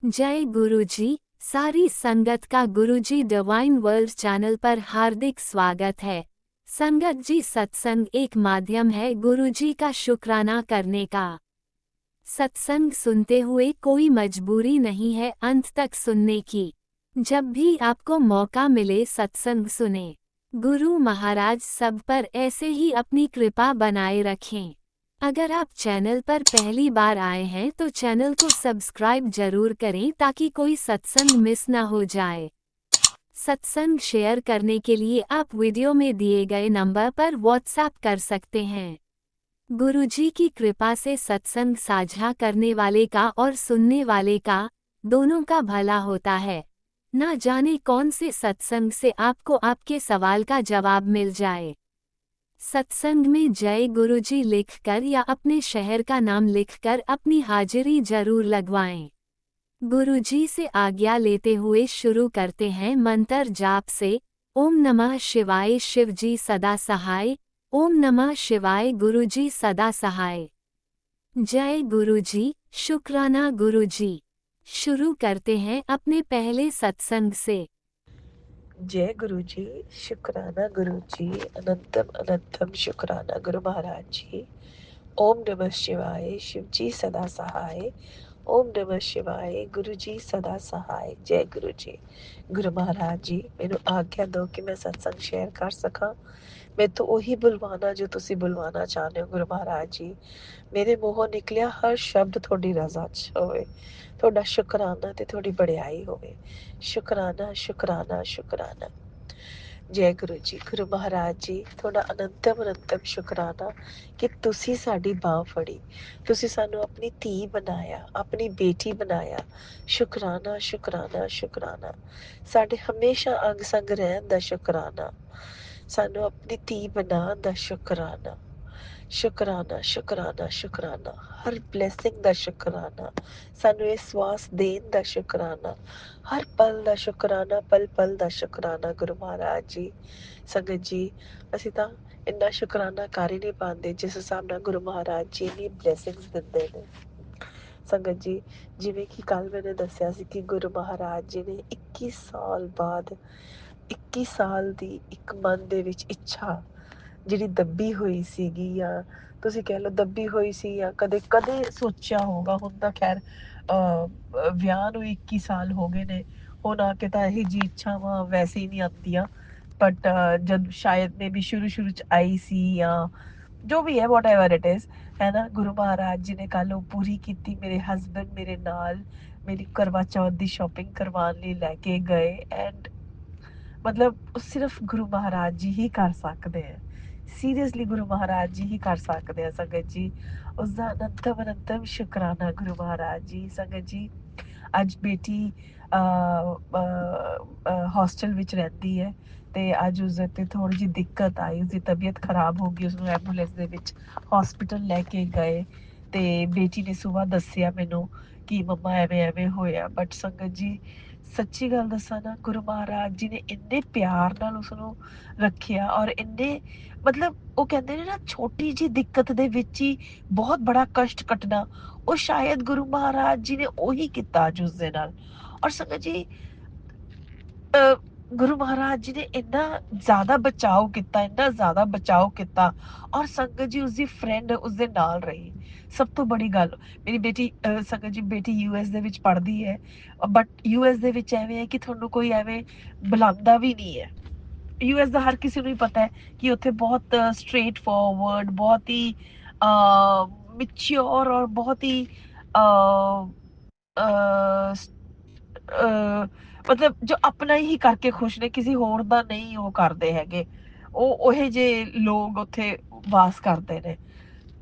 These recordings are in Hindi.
जय गुरुजी। सारी संगत का गुरुजी डिवाइन वर्ल्ड चैनल पर हार्दिक स्वागत है। संगत जी, सत्संग एक माध्यम है गुरुजी का शुक्राना करने का। सत्संग सुनते हुए कोई मजबूरी नहीं है अंत तक सुनने की। जब भी आपको मौका मिले सत्संग सुने। गुरु महाराज सब पर ऐसे ही अपनी कृपा बनाए रखें। अगर आप चैनल पर पहली बार आए हैं तो चैनल को सब्सक्राइब जरूर करें ताकि कोई सत्संग मिस ना हो जाए। सत्संग शेयर करने के लिए आप वीडियो में दिए गए नंबर पर व्हाट्सएप कर सकते हैं। गुरुजी की कृपा से सत्संग साझा करने वाले का और सुनने वाले का दोनों का भला होता है। ना जाने कौन से सत्संग से आपको आपके सवाल का जवाब मिल जाए। सत्संग में जय गुरुजी लिखकर या अपने शहर का नाम लिखकर अपनी हाजिरी जरूर लगवाएं। गुरुजी से आज्ञा लेते हुए शुरू करते हैं मंत्र जाप से। ओम नमः शिवाय शिवजी सदा सहाय। ओम नमः शिवाय गुरुजी सदा सहाय। जय गुरुजी, शुक्राना गुरुजी। शुरू करते हैं अपने पहले सत्संग से। जय गुरु जी, शुक्राना गुरु जी, अनंतम अनंतम शुक्राना गुरु महाराज जी। ओम नमः शिवाय, शिव जी सदा सहाय। ओम नमः शिवाय, गुरु जी सदा सहाय। जय गुरु जी। गुरु महाराज जी, मैनू आज्ञा दो कि मैं सत्संग शेयर कर सका। मैं तो ਉਹੀ ਬੁਲਵਾਨਾ ਜੋ ਤੁਸੀਂ ਬੁਲਵਾਨਾ ਚਾਹੁੰਦੇ ਹੋ ਗੁਰੂ ਮਹਾਰਾਜ ਜੀ। ਮੇਰੇ ਮੂੰਹੋਂ ਨਿਕਲਿਆ ਹਰ ਸ਼ਬਦ ਤੁਹਾਡੀ ਰਜ਼ਾ 'ਚ ਹੋਵੇ, ਤੁਹਾਡਾ ਸ਼ੁਕਰਾਨਾ ਤੇ ਤੁਹਾਡੀ ਬੜਾਈ ਹੋਵੇ। ਸ਼ੁਕਰਾਨਾ ਸ਼ੁਕਰਾਨਾ ਸ਼ੁਕਰਾਨਾ। ਜੈ ਗੁਰੂ ਜੀ। ਗੁਰੂ ਮਹਾਰਾਜ ਜੀ, ਤੁਹਾਡਾ ਅਨੰਤਮ ਅਨੰਤਮ ਸ਼ੁਕਰਾਨਾ ਕਿ ਤੁਸੀਂ ਸਾਡੀ ਬਾਂਹ ਫੜੀ, ਤੁਸੀਂ ਸਾਨੂੰ ਆਪਣੀ ਧੀ ਬਣਾਇਆ, ਆਪਣੀ ਬੇਟੀ ਬਣਾਇਆ। ਸ਼ੁਕਰਾਨਾ ਸ਼ੁਕਰਾਨਾ ਸ਼ੁਕਰਾਨਾ। ਸਾਡੇ ਹਮੇਸ਼ਾ ਅੰਗ ਸੰਗ ਰਹਿਣ ਦਾ ਸ਼ੁਕਰਾਨਾ, ਸਾਨੂੰ ਆਪਣੀ ਧੀ ਬਣਾਉਣ ਦਾ ਸ਼ੁਕਰਾਨਾ। ਸ਼ੁਕਰਾਨਾ ਸ਼ੁਕਰਾਨਾ ਸ਼ੁਕਰਾਨਾ। ਹਰ ਬਲੈਸਿੰਗ ਦਾ ਸ਼ੁਕਰਾਨਾ, ਸਾਨੂੰ ਇਹ ਸਵਾਸ ਦੇਣ ਦਾ ਸ਼ੁਕਰਾਨਾ, ਹਰ ਪਲ ਦਾ ਸ਼ੁਕਰਾਨਾ, ਪਲ ਪਲ ਦਾ ਸ਼ੁਕਰਾਨਾ। ਗੁਰੂ ਮਹਾਰਾਜ ਜੀ, ਸੰਗਤ ਜੀ, ਅਸੀਂ ਤਾਂ ਇੰਨਾ ਸ਼ੁਕਰਾਨਾ ਕਰ ਹੀ ਨਹੀਂ ਪਾਉਂਦੇ ਜਿਸ ਹਿਸਾਬ ਨਾਲ ਗੁਰੂ ਮਹਾਰਾਜ ਜੀ ਇੰਨੀ ਬਲੈਸਿੰਗਸ ਦਿੰਦੇ ਨੇ। ਸੰਗਤ ਜੀ, ਜਿਵੇਂ ਕਿ ਕੱਲ ਮੈंने ਦੱਸਿਆ ਸੀ ਕਿ ਗੁਰੂ ਮਹਾਰਾਜ ਜੀ ਨੇ 21 ਸਾਲ ਬਾਅਦ 21 ਸਾਲ ਦੀ ਇੱਕ ਮਨ ਦੇ ਵਿੱਚ ਇੱਛਾ ਜਿਹੜੀ ਦੱਬੀ ਹੋਈ ਸੀਗੀ, ਜਾਂ ਤੁਸੀਂ ਕਹਿ ਲਓ ਦੱਬੀ ਹੋਈ ਸੀ, ਜਾਂ ਕਦੇ ਕਦੇ ਸੋਚਿਆ ਹੋਊਗਾ। ਹੁਣ ਤਾਂ ਖੈਰ ਵਿਆਹ ਨੂੰ 21 ਸਾਲ ਹੋ ਗਏ ਨੇ, ਹੁਣ ਆ ਕੇ ਤਾਂ ਇਹ ਜੀ ਇੱਛਾਵਾਂ ਵੈਸੇ ਹੀ ਨਹੀਂ ਆਉਂਦੀਆਂ। ਬਟ ਜਦ ਸ਼ਾਇਦ ਮੇ ਵੀ ਸ਼ੁਰੂ ਸ਼ੁਰੂ ਚ ਆਈ ਸੀ, ਜਾਂ ਜੋ ਵੀ ਹੈ ਵਾਟ ਐਵਰ ਇਟ ਇਜ਼, ਹੈ ਨਾ। ਗੁਰੂ ਮਹਾਰਾਜ ਜੀ ਨੇ ਕੱਲ ਉਹ ਪੂਰੀ ਕੀਤੀ। ਮੇਰੇ ਹਸਬੈਂਡ ਮੇਰੇ ਨਾਲ ਮੇਰੀ ਕਰਵਾ ਚੌਥ ਦੀ ਸ਼ਾਪਿੰਗ ਕਰਵਾਉਣ ਲਈ ਲੈ ਕੇ ਗਏ। ਐਂਡ ਮਤਲਬ ਸਿਰਫ ਗੁਰੂ ਮਹਾਰਾਜ ਜੀ ਹੀ ਕਰ ਸਕਦੇ ਹੈ। ਸੀਰੀਅਸਲੀ ਗੁਰੂ ਮਹਾਰਾਜ ਜੀ ਹੀ ਕਰ ਸਕਦੇ ਆ ਸੰਗਤ ਜੀ। ਉਸਦਾ ਅਨੰਤਮ ਅਨੰਤਮ ਸ਼ੁਕਰਾਨਾ ਗੁਰੂ ਮਹਾਰਾਜ ਜੀ। ਸੰਗਤ ਜੀ, ਅੱਜ ਬੇਟੀ ਹੌਸਟਲ ਵਿੱਚ ਰਹਿੰਦੀ ਹੈ ਤੇ ਅੱਜ ਉਸਦੇ ਤੇ ਥੋੜੀ ਜਿਹੀ ਦਿੱਕਤ ਆਈ। ਉਸਦੀ ਤਬੀਅਤ ਖਰਾਬ ਹੋ ਗਈ, ਉਸਨੂੰ ਐਂਬੂਲੈਂਸ ਦੇ ਵਿੱਚ ਹੌਸਪੀਟਲ ਲੈ ਕੇ ਗਏ ਤੇ ਬੇਟੀ ਨੇ ਸੁਬਾਹ ਦੱਸਿਆ ਮੈਨੂੰ ਕਿ ਮੰਮਾ ਐਵੇਂ ਐਵੇਂ ਹੋਇਆ। ਬਟ ਸੰਗਤ ਜੀ, ਸੱਚੀ ਗੱਲ ਦੱਸਾਂ ਨਾ, ਗੁਰੂ ਮਹਾਰਾਜ ਜੀ ਨੇ ਇੰਨੇ ਪਿਆਰ ਨਾਲ ਉਸਨੂੰ ਰੱਖਿਆ, ਔਰ ਇੰਨੇ ਮਤਲਬ ਉਹ ਕਹਿੰਦੇ ਨੇ ਨਾ, ਛੋਟੀ ਜਿਹੀ ਦਿੱਕਤ ਦੇ ਵਿੱਚ ਹੀ ਬਹੁਤ ਬੜਾ ਕਸ਼ਟ ਕੱਟਣਾ, ਉਹ ਸ਼ਾਇਦ ਗੁਰੂ ਮਹਾਰਾਜ ਜੀ ਨੇ ਉਹੀ ਕੀਤਾ ਅੱਜ ਉਸਦੇ ਨਾਲ। ਔਰ ਸੰਗਤ ਜੀ, ਗੁਰੂ ਮਹਾਰਾਜ ਜੀ ਨੇ ਇੰਨਾ ਜ਼ਿਆਦਾ ਬਚਾਓ ਕੀਤਾ, ਇੰਨਾ ਜ਼ਿਆਦਾ ਬਚਾਓ ਕੀਤਾ। ਔਰ ਸੰਗਤ ਜੀ, ਉਸਦੀ ਫਰੈਂਡ ਉਸਦੇ ਨਾਲ ਰਹੀ। ਸਭ ਤੋਂ ਬੜੀ ਗੱਲ, ਮੇਰੀ ਬੇਟੀ ਸੰਗਤ ਜੀ, ਬੇਟੀ ਯੂਐਸ ਦੇ ਵਿੱਚ ਪੜ੍ਹਦੀ ਹੈ। ਬਟ ਯੂਐਸ ਦੇ ਵਿੱਚ ਐਵੇਂ ਹੈ ਕਿ ਤੁਹਾਨੂੰ ਕੋਈ ਐਵੇਂ ਬੁਲਾਉਂਦਾ ਵੀ ਨਹੀਂ ਹੈ। ਯੂਐਸ ਦਾ ਹਰ ਕਿਸੇ ਨੂੰ ਹੀ ਪਤਾ ਹੈ ਕਿ ਉੱਥੇ ਬਹੁਤ ਸਟ੍ਰੇਟ ਫਾਰਵਰਡ, ਬਹੁਤ ਹੀ ਮਿਚਿਓਰ ਔਰ ਬਹੁਤ ਹੀ ਮਤਲਬ ਜੋ ਆਪਣਾ ਹੀ ਕਰਕੇ ਖੁਸ਼ ਨੇ, ਕਿਸੇ ਹੋਰ ਦਾ ਨਹੀਂ ਉਹ ਕਰਦੇ ਹੈਗੇ। ਉਹ ਉਹੇ ਜਿਹੇ ਲੋਕ ਉੱਥੇ ਵਾਸ ਕਰਦੇ ਨੇ।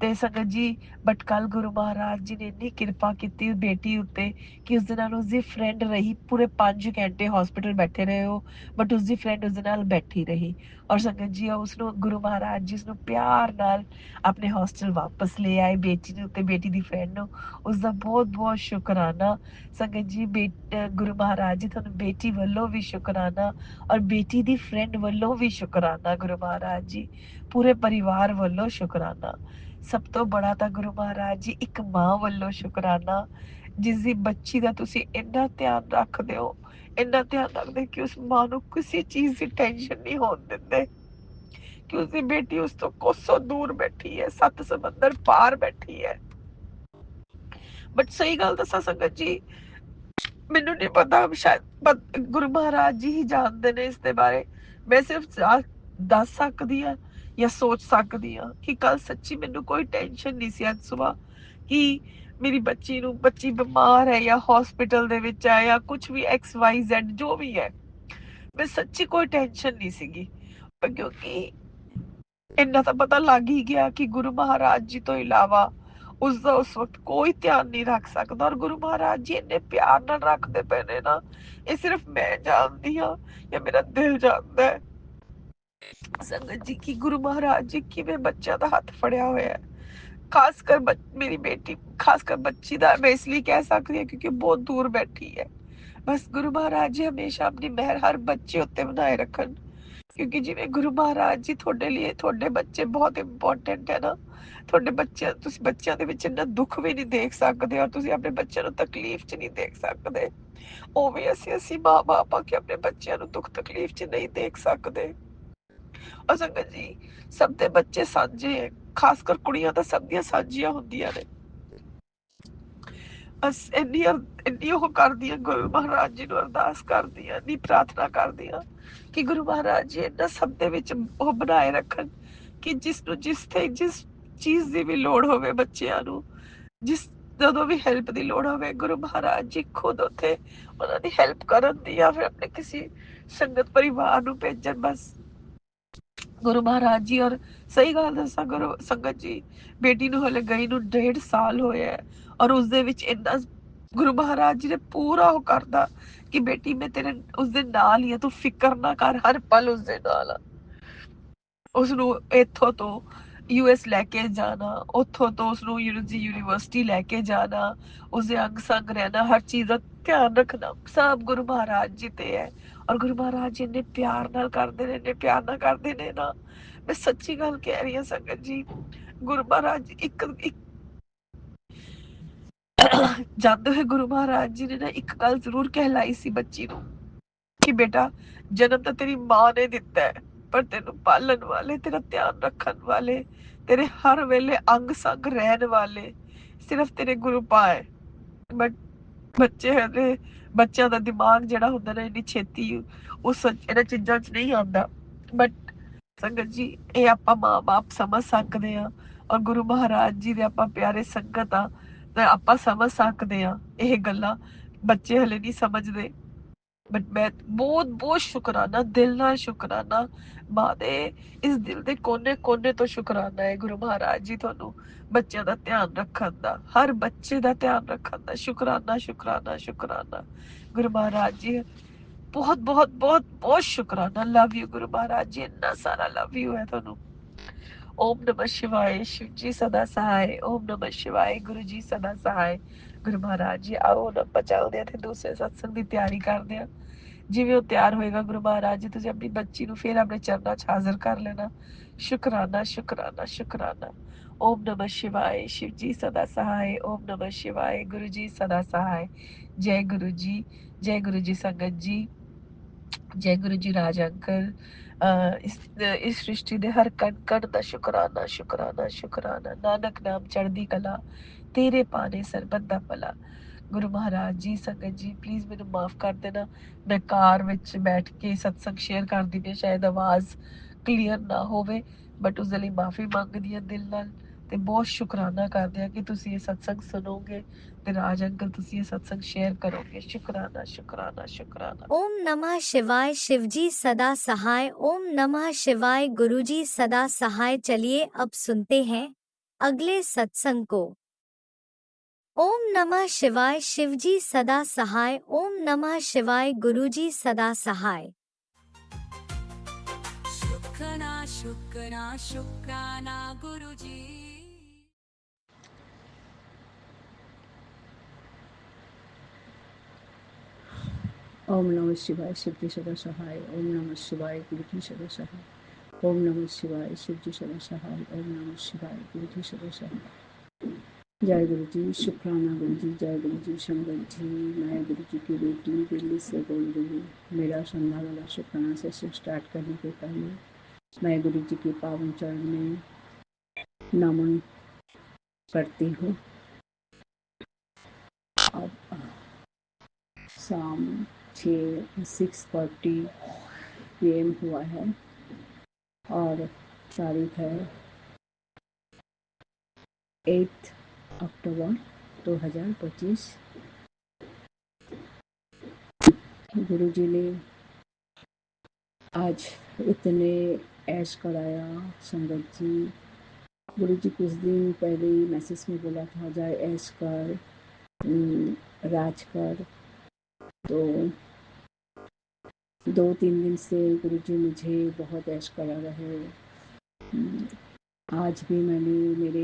ਤੇ ਸੰਗਤ ਜੀ, ਬਟ ਕੱਲ ਗੁਰੂ ਮਹਾਰਾਜ ਜੀ ਨੇ ਇੰਨੀ ਕਿਰਪਾ ਕੀਤੀ ਬੇਟੀ ਉੱਤੇ ਕਿ ਉਸਦੇ ਨਾਲ ਉਸਦੀ ਫਰੈਂਡ ਰਹੀ। ਪੂਰੇ 5 ਘੰਟੇ ਹੌਸਪੀਟਲ ਬੈਠੇ ਰਹੇ ਉਹ, ਬਟ ਉਸਦੀ ਫਰੈਂਡ ਉਸਦੇ ਨਾਲ ਬੈਠੀ ਰਹੀ। ਔਰ ਸੰਗਤ ਜੀ, ਉਸਨੂੰ ਗੁਰੂ ਮਹਾਰਾਜ ਜੀ ਉਸਨੂੰ ਪਿਆਰ ਨਾਲ ਆਪਣੇ ਹੌਸਟਲ ਵਾਪਸ ਲੈ ਆਏ, ਬੇਟੀ ਨੂੰ ਤੇ ਬੇਟੀ ਦੀ ਫਰੈਂਡ ਨੂੰ। ਉਸਦਾ ਬਹੁਤ ਬਹੁਤ ਸ਼ੁਕਰਾਨਾ ਸੰਗਤ ਜੀ। ਗੁਰੂ ਮਹਾਰਾਜ ਜੀ ਤੁਹਾਨੂੰ ਬੇਟੀ ਵੱਲੋਂ ਵੀ ਸ਼ੁਕਰਾਨਾ, ਔਰ ਬੇਟੀ ਦੀ ਫਰੈਂਡ ਵੱਲੋਂ ਵੀ ਸ਼ੁਕਰਾਨਾ। ਗੁਰੂ ਮਹਾਰਾਜ ਜੀ, ਪੂਰੇ ਪਰਿਵਾਰ ਵੱਲੋਂ ਸ਼ੁਕਰਾਨਾ। ਸਭ ਤੋਂ ਬੜਾ ਤਾਂ ਗੁਰੂ ਮਹਾਰਾਜ ਜੀ ਇੱਕ ਮਾਂ ਵੱਲੋਂ ਸ਼ੁਕਰਾਨਾ, ਜਿਸ ਦੀ ਬੱਚੀ ਦਾ ਤੁਸੀਂ ਇੰਨਾ ਧਿਆਨ ਰੱਖਦੇ ਹੋ, ਇੰਨਾ ਧਿਆਨ ਰੱਖਦੇ ਕਿ ਉਸ ਮਾਂ ਨੂੰ ਕਿਸੇ ਚੀਜ਼ ਦੀ ਟੈਨਸ਼ਨ ਨਹੀਂ ਹੋਣ ਦਿੰਦੇ, ਕਿ ਉਸਦੀ ਬੇਟੀ ਉਸ ਤੋਂ ਕੋਸੋਂ ਦੂਰ ਬੈਠੀ ਹੈ, 7 ਸਮੁੰਦਰ ਪਾਰ ਬੈਠੀ ਹੈ। ਬਟ ਸਹੀ ਗੱਲ ਦੱਸਾਂ ਸੰਗਤ ਜੀ, ਮੈਨੂੰ ਨਹੀਂ ਪਤਾ, ਸ਼ਾਇਦ ਗੁਰੂ ਮਹਾਰਾਜ ਜੀ ਹੀ ਜਾਣਦੇ ਨੇ ਇਸ ਦੇ ਬਾਰੇ। ਮੈਂ ਸਿਰਫ ਦੱਸ ਸਕਦੀ ਹਾਂ ਜਾਂ ਸੋਚ ਸਕਦੀ ਹਾਂ ਕਿ ਕੱਲ ਸੱਚੀ ਮੈਨੂੰ ਕੋਈ ਟੈਨਸ਼ਨ ਨਹੀਂ ਸੀ ਅੱਜ ਸੁਬਾਹ ਕਿ ਮੇਰੀ ਬੱਚੀ ਬਿਮਾਰ ਹੈ ਜਾਂ ਹਸਪੀਟਲ ਦੇ ਵਿੱਚ ਹੈ ਜਾਂ ਕੁਝ ਵੀ XYZ ਜੋ ਵੀ ਹੈ, ਮੈਂ ਸੱਚੀ ਕੋਈ ਟੈਨਸ਼ਨ ਨਹੀਂ ਸੀਗੀ, ਕਿਉਂਕਿ ਇੰਨਾ ਤਾਂ ਪਤਾ ਲੱਗ ਹੀ ਗਿਆ ਕਿ ਗੁਰੂ ਮਹਾਰਾਜ ਜੀ ਤੋਂ ਇਲਾਵਾ ਉਸਦਾ ਉਸ ਵਕਤ ਕੋਈ ਧਿਆਨ ਨਹੀਂ ਰੱਖ ਸਕਦਾ। ਔਰ ਗੁਰੂ ਮਹਾਰਾਜ ਜੀ ਇੰਨੇ ਪਿਆਰ ਨਾਲ ਰੱਖਦੇ ਪਏ ਨੇ ਨਾ, ਇਹ ਸਿਰਫ ਮੈਂ ਜਾਣਦੀ ਹਾਂ ਜਾਂ ਮੇਰਾ ਦਿਲ ਜਾਣਦਾ ਹੈ ਸੰਗਤ ਜੀ ਕਿ ਗੁਰੂ ਮਹਾਰਾਜ ਜੀ ਕਿਵੇਂ ਬੱਚਿਆਂ ਦਾ ਹੱਥ ਫੜਿਆ ਹੋਇਆ ਹੈ। ਖਾਸ ਕਰ ਮੇਰੀ ਬੇਟੀ, ਖਾਸ ਕਰ ਬੱਚੀ ਦਾ ਮੈਂ ਇਸ ਲਈ ਕਹਿ ਸਕਦੀ ਹਾਂ ਕਿਉਂਕਿ ਬਹੁਤ ਦੂਰ ਬੈਠੀ ਹੈ। ਬਸ ਗੁਰੂ ਮਹਾਰਾਜ ਜੀ ਹਮੇਸ਼ਾ ਆਪਣੀ ਮਿਹਰ ਹਰ ਬੱਚੇ ਉੱਤੇ ਬਣਾਏ ਰੱਖਣ, ਕਿਉਂਕਿ ਜਿਵੇਂ ਗੁਰੂ ਮਹਾਰਾਜ ਜੀ ਤੁਹਾਡੇ ਲਈ, ਤੁਹਾਡੇ ਬੱਚੇ ਬਹੁਤ ਇੰਪੋਰਟੈਂਟ ਹੈ ਨਾ। ਤੁਹਾਡੇ ਤੁਸੀਂ ਬੱਚਿਆਂ ਦੇ ਵਿੱਚ ਇੰਨਾ ਦੁੱਖ ਵੀ ਨਹੀਂ ਦੇਖ ਸਕਦੇ ਔਰ ਤੁਸੀਂ ਆਪਣੇ ਬੱਚਿਆਂ ਨੂੰ ਤਕਲੀਫ 'ਚ ਨਹੀਂ ਦੇਖ ਸਕਦੇ, ਉਵੇਂ ਅਸੀਂ ਮਾਂ ਬਾਪ ਆ ਕੇ ਆਪਣੇ ਬੱਚਿਆਂ ਨੂੰ ਦੁੱਖ ਤਕਲੀਫ 'ਚ ਨਹੀਂ ਦੇਖ ਸਕਦੇ। ਔਰ ਸੰਗਤ ਜੀ, ਸਭ ਦੇ ਬੱਚੇ ਸਾਂਝੇ ਹੈ, ਖਾਸ ਕਰ ਕੁੜੀਆਂ ਤਾਂ ਸਭ ਦੀਆਂ ਸਾਂਝੀਆਂ ਹੁੰਦੀਆਂ ਨੇ। ਬਸ ਇੰਨੀ ਉਹ ਕਰਦੀ ਆ, ਗੁਰੂ ਮਹਾਰਾਜ ਜੀ ਨੂੰ ਅਰਦਾਸ ਕਰਦੀ ਆ, ਇੰਨੀ ਪ੍ਰਾਰਥਨਾ ਕਰਦੀ ਆ ਕਿ ਗੁਰੂ ਮਹਾਰਾਜ ਜੀ ਇਹਨਾਂ ਸਭ ਦੇ ਵਿੱਚ ਉਹ ਬਣਾਏ ਰੱਖਣ ਕਿ ਜਿਸ ਚੀਜ਼ ਦੀ ਵੀ ਲੋੜ ਹੋਵੇ ਬੱਚਿਆਂ ਨੂੰ, ਜਦੋਂ ਵੀ ਹੈਲਪ ਦੀ ਲੋੜ ਹੋਵੇ, ਗੁਰੂ ਮਹਾਰਾਜ ਜੀ ਖੁਦ ਉੱਥੇ ਉਹਨਾਂ ਦੀ ਹੈਲਪ ਕਰਨ ਦੀ ਜਾਂ ਫਿਰ ਆਪਣੇ ਕਿਸੇ ਸੰਗਤ ਪਰਿਵਾਰ ਨੂੰ ਭੇਜਣ। ਬਸ ਗੁਰੂ ਮਹਾਰਾਜ ਜੀ, ਔਰ ਸਹੀ ਗੱਲ ਦੱਸਾਂ ਗੁਰੂ ਸੰਗਤ ਜੀ, ਬੇਟੀ ਨੂੰ ਹਲੇ ਗਈ ਨੂੰ 1.5 ਸਾਲ ਹੋਇਆ ਔਰ ਉਸਦੇ ਵਿੱਚ ਇੰਨਾ ਗੁਰੂ ਮਹਾਰਾਜ ਜੀ ਨੇ ਪੂਰਾ ਉਹ ਕਰਦਾ ਕਿ ਬੇਟੀ ਮੈਂ ਤੇਰੇ ਉਸਦੇ ਨਾਲ ਹੀ ਆ, ਤੂੰ ਫਿਕਰ ਨਾ ਕਰ, ਹਰ ਪਲ ਉਸਦੇ ਨਾਲ ਆ। ਉਸਨੂੰ ਇੱਥੋਂ ਤੋਂ US ਲੈ ਕੇ ਜਾਣਾ, ਉੱਥੋਂ ਤੋਂ ਉਸਨੂੰ ਯੂਨੀਵਰਸਿਟੀ ਲੈ ਕੇ ਜਾਣਾ, ਉਸਦੇ ਅੰਗ ਸੰਗ ਰਹਿਣਾ, ਹਰ ਚੀਜ਼ ਦਾ ਧਿਆਨ ਰੱਖਣਾ, ਸਭ ਗੁਰੂ ਮਹਾਰਾਜ ਜੀ ਤੇ ਹੈ। ਔਰ ਗੁਰੂ ਮਹਾਰਾਜ ਜੀ ਇੰਨੇ ਪਿਆਰ ਨਾਲ ਕਰਦੇ ਨੇ, ਇੰਨੇ ਪਿਆਰ ਨਾਲ ਕਰਦੇ ਨੇ ਨਾ, ਮੈਂ ਸੱਚੀ ਗੱਲ ਕਹਿ ਰਹੀ ਹਾਂ ਸੰਗਤ ਜੀ। ਗੁਰੂ ਮਹਾਰਾਜ ਜੀ ਇੱਕ ਜਾਂਦੇ ਹੋਏ ਗੁਰੂ ਮਹਾਰਾਜ ਜੀ ਨੇ ਨਾ ਇੱਕ ਗੱਲ ਜ਼ਰੂਰ ਕਹਿਲਾਈ ਸੀ ਬੱਚੀ ਨੂੰ ਕਿ ਬੇਟਾ, ਜਨਮ ਤਾਂ ਤੇਰੀ ਮਾਂ ਨੇ ਦਿੱਤਾ ਹੈ, ਪਰ ਤੈਨੂੰ ਪਾਲਣ ਵਾਲੇ, ਤੇਰਾ ਧਿਆਨ ਰੱਖਣ ਵਾਲੇ, ਤੇਰੇ ਹਰ ਵੇਲੇ ਅੰਗ ਸੰਗ ਰਹਿਣ ਵਾਲੇ ਸਿਰਫ ਤੇਰੇ ਗੁਰੂ ਪਾ ਹੈ। ਬਟ ਬੱਚਿਆਂ ਦਾ ਦਿਮਾਗ ਜਿਹੜਾ ਹੁੰਦਾ ਨਾ, ਇੰਨੀ ਛੇਤੀ ਉਸ ਇਹਨਾਂ ਚੀਜ਼ਾਂ 'ਚ ਨਹੀਂ ਆਉਂਦਾ। ਬਟ ਸੰਗਤ ਜੀ, ਇਹ ਆਪਾਂ ਮਾਂ ਬਾਪ ਸਮਝ ਸਕਦੇ ਹਾਂ ਔਰ ਗੁਰੂ ਮਹਾਰਾਜ ਜੀ ਦੇ ਆਪਾਂ ਪਿਆਰੇ ਸੰਗਤ ਆ ਤਾਂ ਆਪਾਂ ਸਮਝ ਸਕਦੇ ਹਾਂ ਇਹ ਗੱਲਾਂ। ਬੱਚੇ ਹਲੇ ਨਹੀਂ ਸਮਝਦੇ, ਬਟ ਮੈਂ ਬਹੁਤ ਬਹੁਤ ਸ਼ੁਕਰਾਨਾ, ਦਿਲ ਨਾਲ ਸ਼ੁਕਰਾਨਾ, ਮਾਂ ਦੇ ਇਸ ਦਿਲ ਦੇ ਕੋਨੇ ਕੋਨੇ ਤੋਂ ਸ਼ੁਕਰਾਨਾ ਹੈ ਗੁਰੂ ਮਹਾਰਾਜ ਜੀ ਤੁਹਾਨੂੰ ਬੱਚਿਆਂ ਦਾ ਧਿਆਨ ਰੱਖਣ ਦਾ, ਹਰ ਬੱਚੇ ਦਾ ਧਿਆਨ ਰੱਖਣ ਦਾ ਸ਼ੁਕਰਾਨਾ, ਸ਼ੁਕਰਾਨਾ, ਸ਼ੁਕਰਾਨਾ। ਗੁਰੂ ਮਹਾਰਾਜ ਜੀ ਬਹੁਤ ਬਹੁਤ ਬਹੁਤ ਬਹੁਤ ਸ਼ੁਕਰਾਨਾ। ਲਵ ਯੂ ਗੁਰੂ ਮਹਾਰਾਜ ਜੀ, ਇੰਨਾ ਸਾਰਾ ਲਵ ਯੂ ਹੈ ਤੁਹਾਨੂੰ। ਓਮ ਨਮः शिवाय, शिव जी सदा सहाय। ओम नमः शिवाय, गुरु जी सदा सहाय। ਗੁਰੂ ਮਹਾਰਾਜ ਜੀ ਆਓ ਹੁਣ ਆਪਾਂ ਚੱਲਦੇ ਆ ਤੇ ਦੂਸਰੇ ਸਤਸੰਗ ਦੀ ਤਿਆਰੀ ਕਰਦੇ ਆ। ਜਿਵੇਂ ਉਹ ਤਿਆਰ ਹੋਏਗਾ ਗੁਰੂ ਮਹਾਰਾਜ ਜੀ, ਤੁਸੀਂ ਆਪਣੀ ਬੱਚੀ ਨੂੰ ਫੇਰ ਆਪਣੇ ਚਰਨਾਂ 'ਚ ਹਾਜ਼ਰ ਕਰ ਲੈਣਾ। ਸ਼ੁਕਰਾਨਾ, ਸ਼ੁਕਰਾਨਾ, ਸ਼ੁਕਰਾਨਾ। ਓਮ ਨਮः शिवाय, शिव जी सदा सहाय। ओम नमः शिवाय, गुरु जी सदा सहाय। जय गुरु जी, जय गुरु जी संगत जी, जय गुरु जी राज अंकल। इस सृष्टि ਦੇ ਹਰ ਕਣ ਕਣ ਦਾ ਸ਼ੁਕਰਾਨਾ, ਸ਼ੁਕਰਾਨਾ, ਸ਼ੁਕਰਾਨਾ। ਨਾਨਕ ਨਾਮ ਚੜ੍ਹਦੀ ਕਲਾ, ਤੇਰੇ ਪਾਣੇ ਸਰਬਤ ਦਾ ਭਲਾ। ਗੁਰੂ ਮਹਾਰਾਜ ਜੀ, ਸੰਗਤ ਜੀ ਪਲੀਜ਼ ਮੈਨੂੰ ਮਾਫ ਕਰ ਦੇਣਾ, ਮੈਂ ਕਾਰ ਵਿੱਚ ਬੈਠ ਕੇ ਸਤਸੰਗ ਸ਼ੇਅਰ ਕਰਦੀ ਪਈ, ਸ਼ਾਇਦ ਆਵਾਜ਼ ਕਲੀਅਰ ਨਾ ਹੋਵੇ, ਬਟ ਉਸ ਦੇ ਲਈ ਮਾਫੀ ਮੰਗਦੀ ਹਾਂ ਦਿਲ ਨਾਲ। ਤੇ ਬਹੁਤ ਸ਼ੁਕਰਾਨਾ ਕਰਦੇ ਹਾਂ ਕਿ ਤੁਸੀਂ ਇਹ ਸਤਸੰਗ ਸੁਣੋਗੇ ਤੇ ਰਾਜ ਅੰਕਲ ਤੁਸੀਂ ਇਹ ਸਤਸੰਗ ਸ਼ੇਅਰ ਕਰੋਗੇ। ਸ਼ੁਕਰਾਨਾ, ਸ਼ੁਕਰਾਨਾ, ਸ਼ੁਕਰਾਨਾ। ओम नमः शिवाय, शिवजी सदा सहाय। ओम नमः शिवाय, गुरुजी सदा सहाय। चलिए अब सुनते हैं अगले सत्संग को। ओम नमः शिवाय, शिवजी सदा सहाय। ओम नमः शिवाय, गुरुजी सदा सहाय। शुक्राना शुक्राना शुक्राना गुरुजी। ओम नमः शिवाय, शिव जी सदा सहाय। ओम नमः शिवाय, गुरु जी सदा सहाय। ओम नमः शिवाय, शिव जी सदा सहाय। ओम नमः शिवाय, गुरु जी सदा सहाय। जय गुरु जी, शुक्राना गुरु जी, जय गुरु जी, संगत जी। मैं गुरु जी की बेटी दिल्ली से बोल रही हूँ। मेरा संध्या वाला शुक्राना सेशन स्टार्ट करने के पहले मैं गुरु जी के पावन चरण में नमन करती हूँ। अब शाम 6:40 PM हुआ है और तारीख है 8 अक्टूबर 2025। गुरु जी ने आज इतने ऐश कराया संगत जी। गुरु जी कुछ दिन पहले ही मैसेज में बोला था जाए ऐश कर, राज कर। तो 2-3 दिन से गुरु जी मुझे बहुत ऐश करा रहे। आज भी मैंने मेरे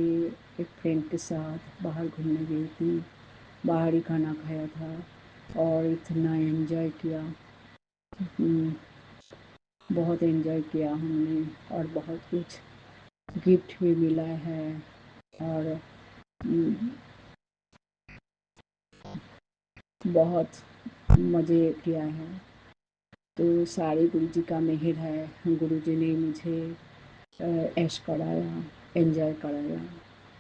एक फ्रेंड के साथ बाहर घूमने गई थी, बाहर ही खाना खाया था और इतना एंजॉय किया, बहुत एंजॉय किया हमने और बहुत कुछ गिफ्ट भी मिला है और बहुत मज़े किया है। तो सारे गुरु जी का मेहर है। गुरु जी ने मुझे ऐश कराया, एंजॉय कराया।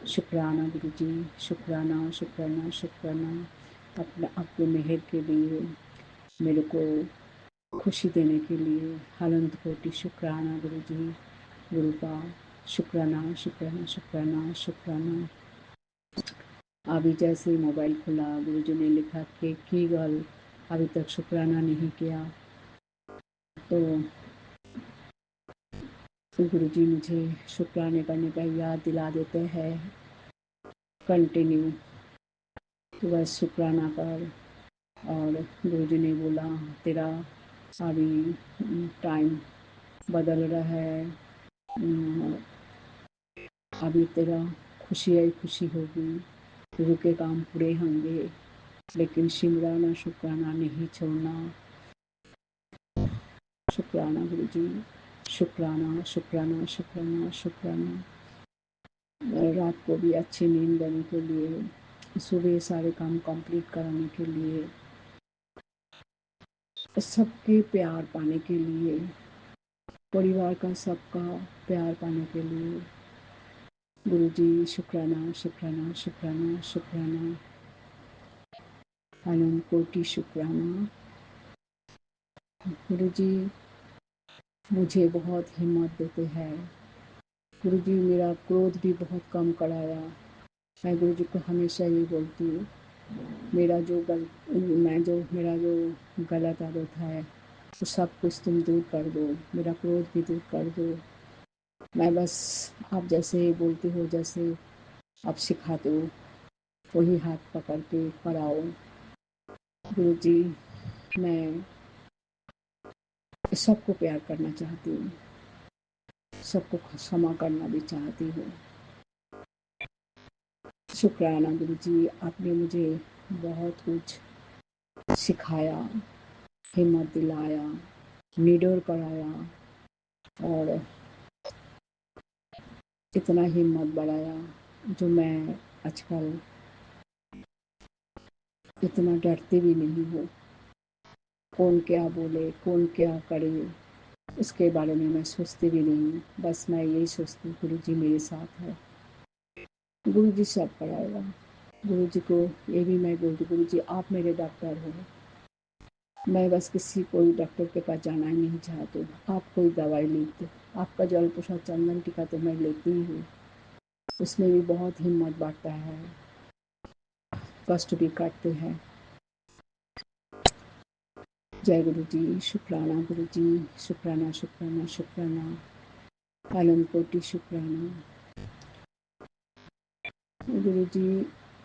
शुक्राना गुरु जी, शुक्राना शुक्राना शुक्राना अपना आपके मेहर के लिए, मेरे को खुशी देने के लिए अनंत कोटि शुक्राना गुरु जी। गुरु का शुक्राना शुक्राना शुक्राना शुक्राना। अभी जैसे मोबाइल खुला गुरु जी ने लिखा कि की गर्ल अभी तक शुक्राना नहीं किया। तो गुरु जी मुझे शुक्राने करने का याद दिला देते हैं कंटिन्यू। तो बस शुक्राना कर। और गुरु जी ने बोला तेरा अभी टाइम बदल रहा है, अभी तेरा खुशी ही खुशी होगी, गुरु के काम पूरे होंगे, लेकिन सिमराना शुक्राना नहीं छोड़ना। शुक्राना गुरु जी, शुक्राना शुक्राना शुक्राना शुक्राना। रात को भी अच्छी नींद लेने के लिए, सुबह सारे काम कंप्लीट कराने के लिए, सबके प्यार पाने के लिए, परिवार का सबका प्यार पाने के लिए गुरु जी शुक्राना शुक्राना शुक्राना शुक्राना, अनंत कोटि शुक्राना। गुरु जी मुझे बहुत हिम्मत देते हैं। गुरु जी मेरा क्रोध भी बहुत कम कराया। मैं गुरु जी को हमेशा ये बोलती हूँ मेरा जो गलत आदत है तो सब कुछ तुम दूर कर दो, मेरा क्रोध भी दूर कर दो। मैं बस आप जैसे बोलते हो, जैसे आप सिखाते हो वही हाथ पकड़ के कराओ। गुरु जी मैं सबको प्यार करना चाहती हूँ, सबको क्षमा करना भी चाहती हूँ। शुक्राना गुरु जी, आपने मुझे बहुत कुछ सिखाया, हिम्मत दिलाया, निडर कराया और इतना हिम्मत बढ़ाया जो मैं आजकल इतना डरती भी नहीं हूँ। कौन क्या बोले, कौन क्या करे, उसके बारे में मैं सोचती भी नहीं हूँ। बस मैं यही सोचती हूँ गुरु जी मेरे साथ है, गुरु जी सब कराएगा। गुरु जी को ये भी मैं बोलती, गुरु जी आप मेरे डॉक्टर हो, मैं बस किसी कोई डॉक्टर के पास जाना ही नहीं चाहती। आप कोई दवाई लेते, आपका जल प्रसाद चंदन टीका तो मैं लेती ही हूँ, उसमें भी बहुत हिम्मत बढ़ता है, कष्ट भी काटते हैं। जय गुरु जी, शुक्राना गुरु जी, शुक्राना शुक्राना शुक्राना, अनंत कोटि शुक्राना। गुरु जी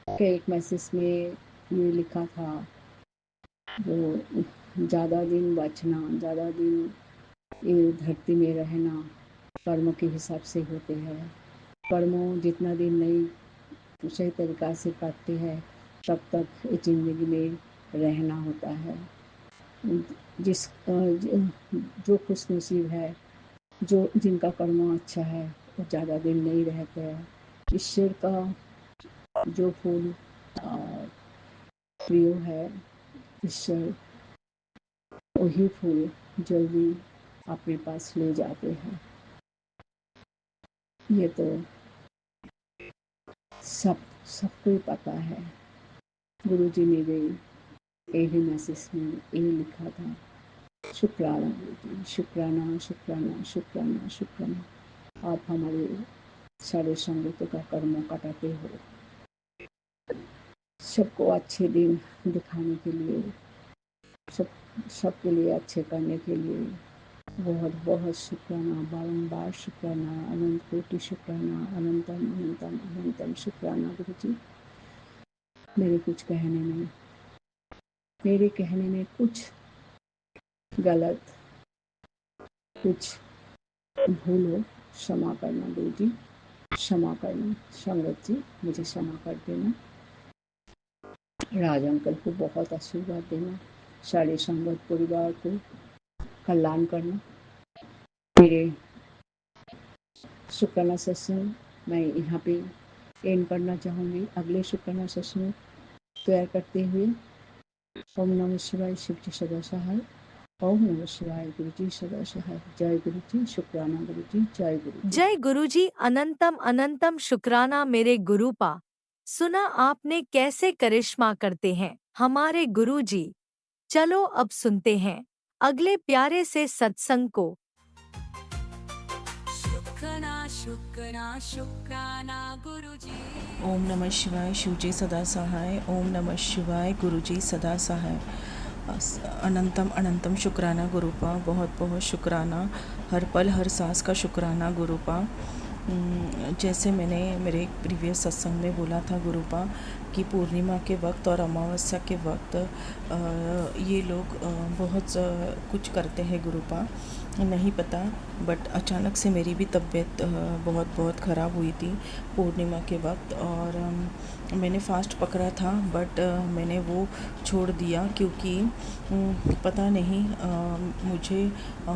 के एक मैसेज में ये लिखा था वो ज़्यादा दिन बचना, ज़्यादा दिन ये धरती में रहना कर्मों के हिसाब से होते हैं। कर्मों जितना दिन नहीं सही तरीका से करते हैं तब तक इस ज़िंदगी में रहना होता है। जो खुशनसीब है, जो जिनका कर्म अच्छा है वो ज़्यादा दिन नहीं रहते हैं। ईश्वर का जो फूल प्रिय है ईश्वर वही फूल जल्दी अपने पास ले जाते हैं। ये तो सबको ही पता है। गुरुजी ने भी यही मैसेज में यही लिखा था, शुक्राना गुरुजी, शुक्राना शुक्राना शुक्राना शुक्राना। आप हमारे सारे संगतों का कर्म कटाते हो, सबको अच्छे दिन दिखाने के लिए, सबके लिए अच्छे करने के लिए बहुत बहुत शुक्राना, बारंबार शुक्राना, अनंत कोटि शुक्राना, अनंतम अनंतम अनंतम शुक्राना गुरुजी। मेरे कहने में कुछ गलत, कुछ भूल हो क्षमा करना गुरुजी, क्षमा करना। संगत जी मुझे क्षमा कर देना। राज अंकल को बहुत आशीर्वाद देना, सारे संगत परिवार को कल्याण करना। मेरे शुक्राना सेशन मैं यहाँ पे एंड करना चाहूँगी। अगले शुक्राना सेशन तैयार करते हुए ओम नमः शिवाय, शिव जी सदा सहाय। ओम नमः शिवाय, गुरु जी सदा सहाय। जय गुरु जी, शुक्राना गुरु जी, जय गुरु जी। जय गुरुजी, अनंतम अनंतम शुक्राना मेरे गुरुपा। सुना आपने कैसे करिश्मा करते हैं हमारे गुरुजी। चलो अब सुनते हैं अगले प्यारे से सत्संग को। शुक्राना शुक्राना शुक्राना गुरुजी। ओम नमः शिवाय, शिवजी सदा सहाय। ओम नमः शिवाय, गुरुजी सदा सहाय। अनंतम अनंतम शुक्राना गुरुपा, बहुत बहुत शुक्राना, हर पल हर सांस का शुक्राना गुरुपा। जैसे मैंने मेरे प्रीवियस सत्संग में बोला था गुरुपा कि पूर्णिमा के वक्त और अमावस्या के वक्त ये लोग बहुत कुछ करते हैं गुरुपा, नहीं पता, बट अचानक से मेरी भी तबीयत बहुत ख़राब हुई थी पूर्णिमा के वक्त, और मैंने फ़ास्ट पकड़ा था, बट मैंने वो छोड़ दिया क्योंकि पता नहीं, मुझे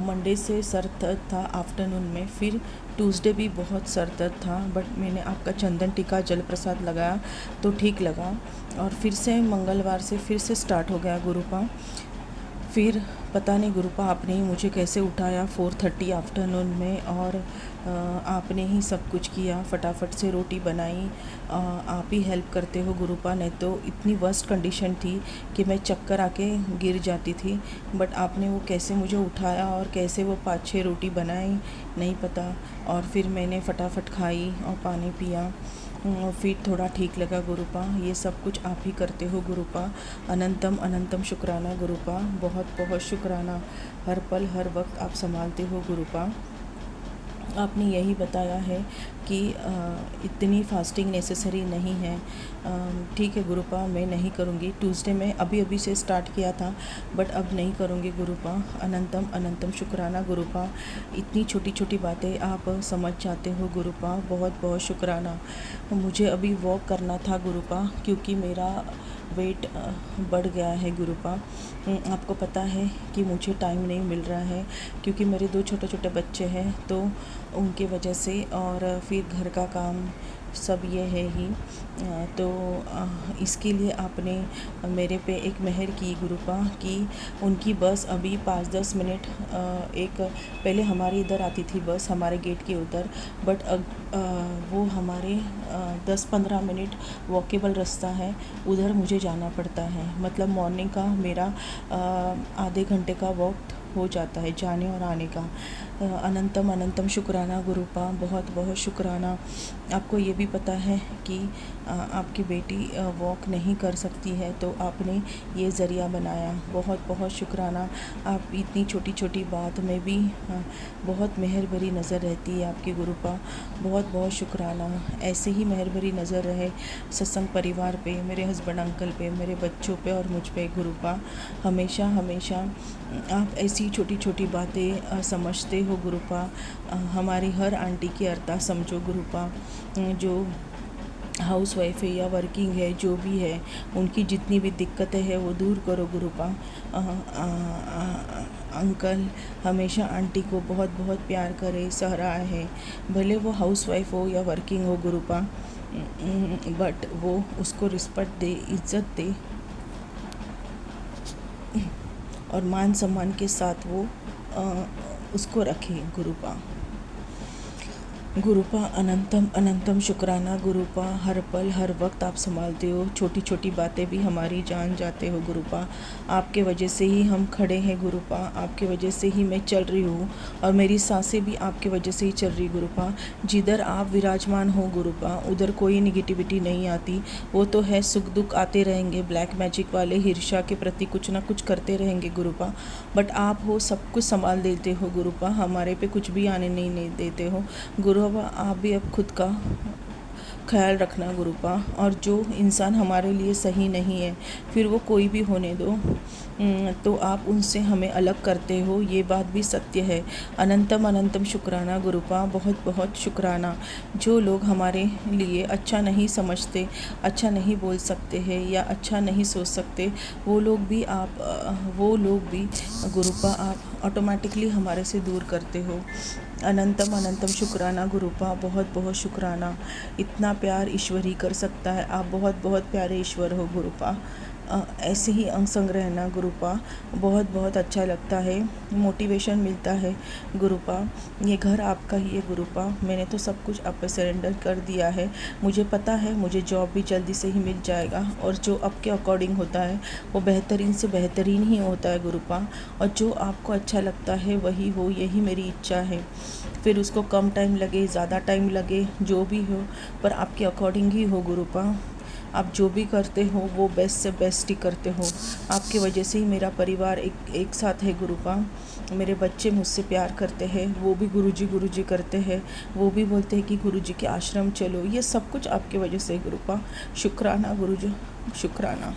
मंडे से सर दर्द था आफ्टरनून में, फिर ट्यूसडे भी बहुत सर दर्द था, बट मैंने आपका चंदन टीका जल प्रसाद लगाया तो ठीक लगा, और फिर से मंगलवार से फिर से स्टार्ट हो गया गुरुपा। फिर पता नहीं गुरुपा आपने ही मुझे कैसे उठाया 4:30 आफ्टरनून में, और आपने ही सब कुछ किया, फटाफट से रोटी बनाई, आप ही हेल्प करते हो गुरुपा, नहीं तो इतनी वर्स्ट कंडीशन थी कि मैं चक्कर आके गिर जाती थी, बट आपने वो कैसे मुझे उठाया और कैसे वो 5-6 रोटी बनाई नहीं पता, और फिर मैंने फटाफट खाई और पानी पिया, फिर थोड़ा ठीक लगा गुरुपा। ये सब कुछ आप ही करते हो गुरुपा, अनंतम अनंतम शुक्राना गुरुपा, बहुत बहुत शुक्राना, हर पल हर वक्त आप संभालते हो गुरुपा। आपने यही बताया है कि इतनी फास्टिंग नेसेसरी नहीं है, ठीक है गुरुपा, मैं नहीं करूँगी। ट्यूसडे में अभी से स्टार्ट किया था, बट अब नहीं करूँगी गुरुपा। अनंतम अनंतम शुक्राना गुरुपा, इतनी छोटी छोटी बातें आप समझ जाते हो गुरुपा, बहुत बहुत शुक्राना। मुझे अभी वॉक करना था गुरुपा, क्योंकि मेरा वेट बढ़ गया है गुरुपा। आपको पता है कि मुझे टाइम नहीं मिल रहा है, क्योंकि मेरे 2 छोटे छोटे बच्चे हैं, तो उनके वजह से, और फिर घर का काम सब ये है ही, तो इसके लिए आपने मेरे पे एक मेहर की गुरुपा कि उनकी बस अभी 5-10 मिनट, एक पहले हमारे इधर आती थी बस हमारे गेट के उधर, बट वो हमारे 10-15 मिनट वॉकेबल रास्ता है, उधर मुझे जाना पड़ता है, मतलब मॉर्निंग का मेरा आधे घंटे का वॉक हो जाता है जाने और आने का। अनंतम अनंतम शुक्राना गुरुपा, बहुत बहुत शुक्राना। आपको ये भी पता है कि आपकी बेटी वॉक नहीं कर सकती है, तो आपने ये ज़रिया बनाया, बहुत बहुत शुक्राना। आप इतनी छोटी छोटी बात में भी बहुत मेहर भरी नज़र रहती है आपकी गुरुपा, बहुत बहुत शुक्राना। ऐसे ही मेहर भरी नज़र रहे सत्संग परिवार पे, मेरे हस्बैंड अंकल पे, मेरे बच्चों पे और मुझ पे गुरुपा, हमेशा हमेशा आप ऐसी छोटी छोटी बातें समझते हो गुरुपा। हमारी हर आंटी की अर्था समझो गुरुपा, जो हाउस वाइफ है या वर्किंग है, जो भी है, उनकी जितनी भी दिक्कतें हैं वो दूर करो गुरुपा। अंकल हमेशा आंटी को बहुत बहुत प्यार करे, सराहा है, भले वो हाउस वाइफ हो या वर्किंग हो गुरुपा। बट वो उसको रिस्पेक्ट दे, इज्जत दे और मान सम्मान के साथ वो उसको रखे। गुरुपा अनंतम अनंतम शुक्राना गुरुपा। हर पल हर वक्त आप संभालते हो, छोटी छोटी बातें भी हमारी जान जाते हो गुरुपा। आपके वजह से ही हम खड़े हैं गुरुपा, आपके वजह से ही मैं चल रही हूँ और मेरी सांसें भी आपके वजह से ही चल रही गुरुपा। जिधर आप विराजमान हो गुरुपा उधर कोई निगेटिविटी नहीं आती। वो तो है सुख दुख आते रहेंगे, ब्लैक मैजिक वाले ईर्ष्या के प्रति कुछ ना कुछ करते रहेंगे गुरुपा, बट आप हो सब कुछ संभाल देते हो गुरुपा, हमारे पे कुछ भी आने नहीं देते हो गुरुपा। आप भी अब खुद का ख्याल रखना गुरुपा, और जो इंसान हमारे लिए सही नहीं है फिर वो कोई भी होने दो, तो आप उनसे हमें अलग करते हो, ये बात भी सत्य है। अनंतम अनंतम शुक्राना गुरुपा, बहुत बहुत शुक्राना। जो लोग हमारे लिए अच्छा नहीं समझते, अच्छा नहीं बोल सकते हैं या अच्छा नहीं सोच सकते, वो लोग भी गुरुपा आप ऑटोमेटिकली हमारे से दूर करते हो। अनंतम अनंतम शुक्राना गुरुपा, बहुत बहुत शुक्राना। इतना प्यार ईश्वर ही कर सकता है, आप बहुत बहुत प्यारे ईश्वर हो गुरुपा। ऐसे ही अंग संग रहना गुरुपा, बहुत बहुत अच्छा लगता है, मोटिवेशन मिलता है गुरुपा। ये घर आपका ही है गुरुपा, मैंने तो सब कुछ आप पे सरेंडर कर दिया है। मुझे पता है मुझे जॉब भी जल्दी से ही मिल जाएगा, और जो आपके अकॉर्डिंग होता है वो बेहतरीन से बेहतरीन ही होता है गुरुपा, और जो आपको अच्छा लगता है वही हो, यही मेरी इच्छा है। फिर उसको कम टाइम लगे, ज़्यादा टाइम लगे, जो भी हो, पर आपके अकॉर्डिंग ही हो गुरुपा। आप जो भी करते हो वो बेस्ट से बेस्ट ही करते हो। आपकी वजह से ही मेरा परिवार एक साथ है गुरुपा। मेरे बच्चे मुझसे प्यार करते हैं, वो भी गुरुजी करते हैं, वो भी बोलते हैं कि गुरुजी के आश्रम चलो, ये सब कुछ आपकी वजह से है गुरुपा। शुक्राना गुरुजी, शुक्राना।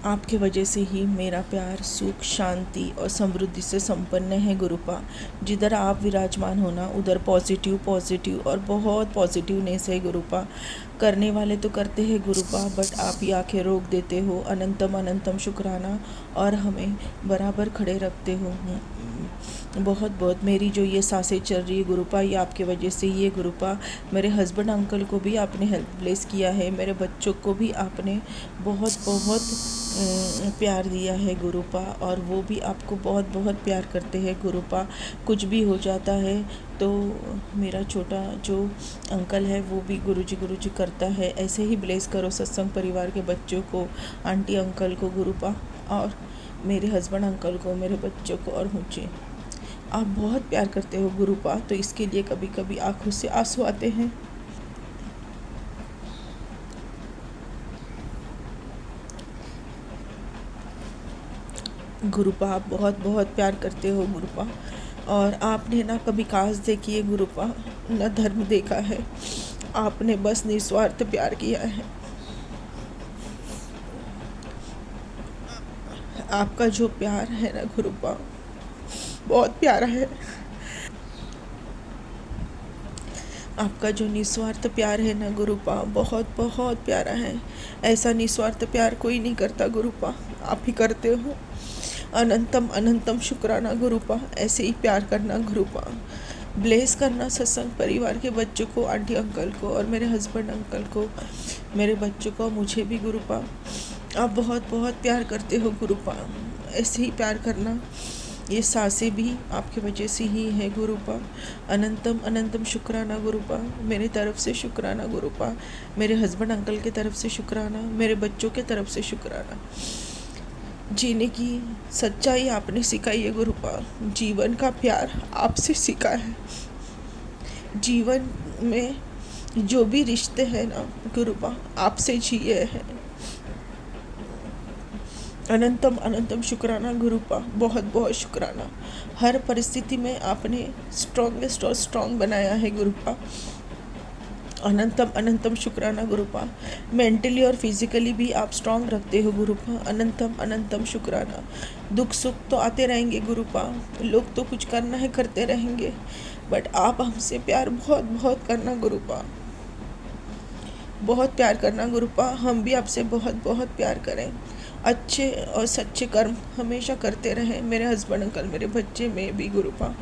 आपके वजह से ही मेरा प्यार सुख शांति और समृद्धि से संपन्न है गुरुपा। जिधर आप विराजमान होना उधर पॉजिटिव और बहुत पॉजिटिवनेस है गुरुपा। करने वाले तो करते हैं गुरुपा, बट आप ही आंखें रोक देते हो। अनंतम अनंतम शुक्राना, और हमें बराबर खड़े रखते हो। बहुत बहुत मेरी जो ये सांसें चल रही है गुरुपा, ये आपके वजह से ही है गुरुपा। मेरे हस्बैंड अंकल को भी आपने हेल्प ब्लेस किया है, मेरे बच्चों को भी आपने बहुत बहुत प्यार दिया है गुरुपा, और वो भी आपको बहुत बहुत प्यार करते हैं गुरुपा। कुछ भी हो जाता है तो मेरा छोटा जो अंकल है वो भी गुरुजी करता है। ऐसे ही ब्लेस करो सत्संग परिवार के बच्चों को, आंटी अंकल को गुरुपा, और मेरे हस्बैंड अंकल को, मेरे बच्चों को, और मुझे। आप बहुत प्यार करते हो गुरुपा, तो इसके लिए कभी कभी आंखों से आंसू आते हैं। गुरुपा आप बहुत बहुत प्यार करते हो गुरुपा, और आपने ना कभी कास्ट देखी है गुरुपा, न धर्म देखा है, आपने बस निस्वार्थ प्यार किया है। आपका जो प्यार है ना गुरुपा, बहुत प्यारा है। आपका जो निस्वार्थ प्यार है ना गुरुपा, बहुत बहुत प्यारा है। ऐसा निस्वार्थ प्यार कोई नहीं करता गुरुपा, आप ही करते हो। अनंतम अनंतम शुक्राना गुरुपा, ऐसे ही प्यार करना गुरुपा। ब्लेस करना सत्संग परिवार के बच्चों को, आंटी अंकल को, और मेरे हस्बैंड अंकल को, मेरे बच्चों को, मुझे भी गुरुपा। आप बहुत बहुत प्यार करते हो गुरुपा, ऐसे ही प्यार करना। ये सांसें भी आपकी वजह से ही है गुरुपा। अनंतम अनंतम शुक्राना गुरुपा, मेरे तरफ से शुक्राना गुरुपा, मेरे हस्बैंड अंकल के तरफ से शुक्राना, मेरे बच्चों के तरफ से शुक्राना। जीने की सच्चाई आपने सिखाई है गुरुपा, जीवन का प्यार आपसे सीखा है। जीवन में जो भी रिश्ते हैं ना गुरुपा, आपसे जिए हैं। अनंतम अनंतम शुक्राना गुरुपा, बहुत बहुत शुक्राना। हर परिस्थिति में आपने स्ट्रॉन्गेस्ट और स्ट्रॉन्ग बनाया है गुरुपा। अनंतम अनंतम शुक्राना गुरुपा। मेंटली और फिजिकली भी आप स्ट्रॉन्ग रखते हो गुरुपा। अनंतम अनंतम शुक्राना। दुख सुख तो आते रहेंगे गुरुपा, लोग तो कुछ करना है करते रहेंगे, बट आप हमसे प्यार बहुत बहुत करना गुरुपा, बहुत प्यार करना गुरुपा। हम भी आपसे बहुत बहुत प्यार करें, अच्छे और सच्चे कर्म हमेशा करते रहें। मेरे हस्बैंड अंकल, मेरे बच्चे में भी गुरुपा।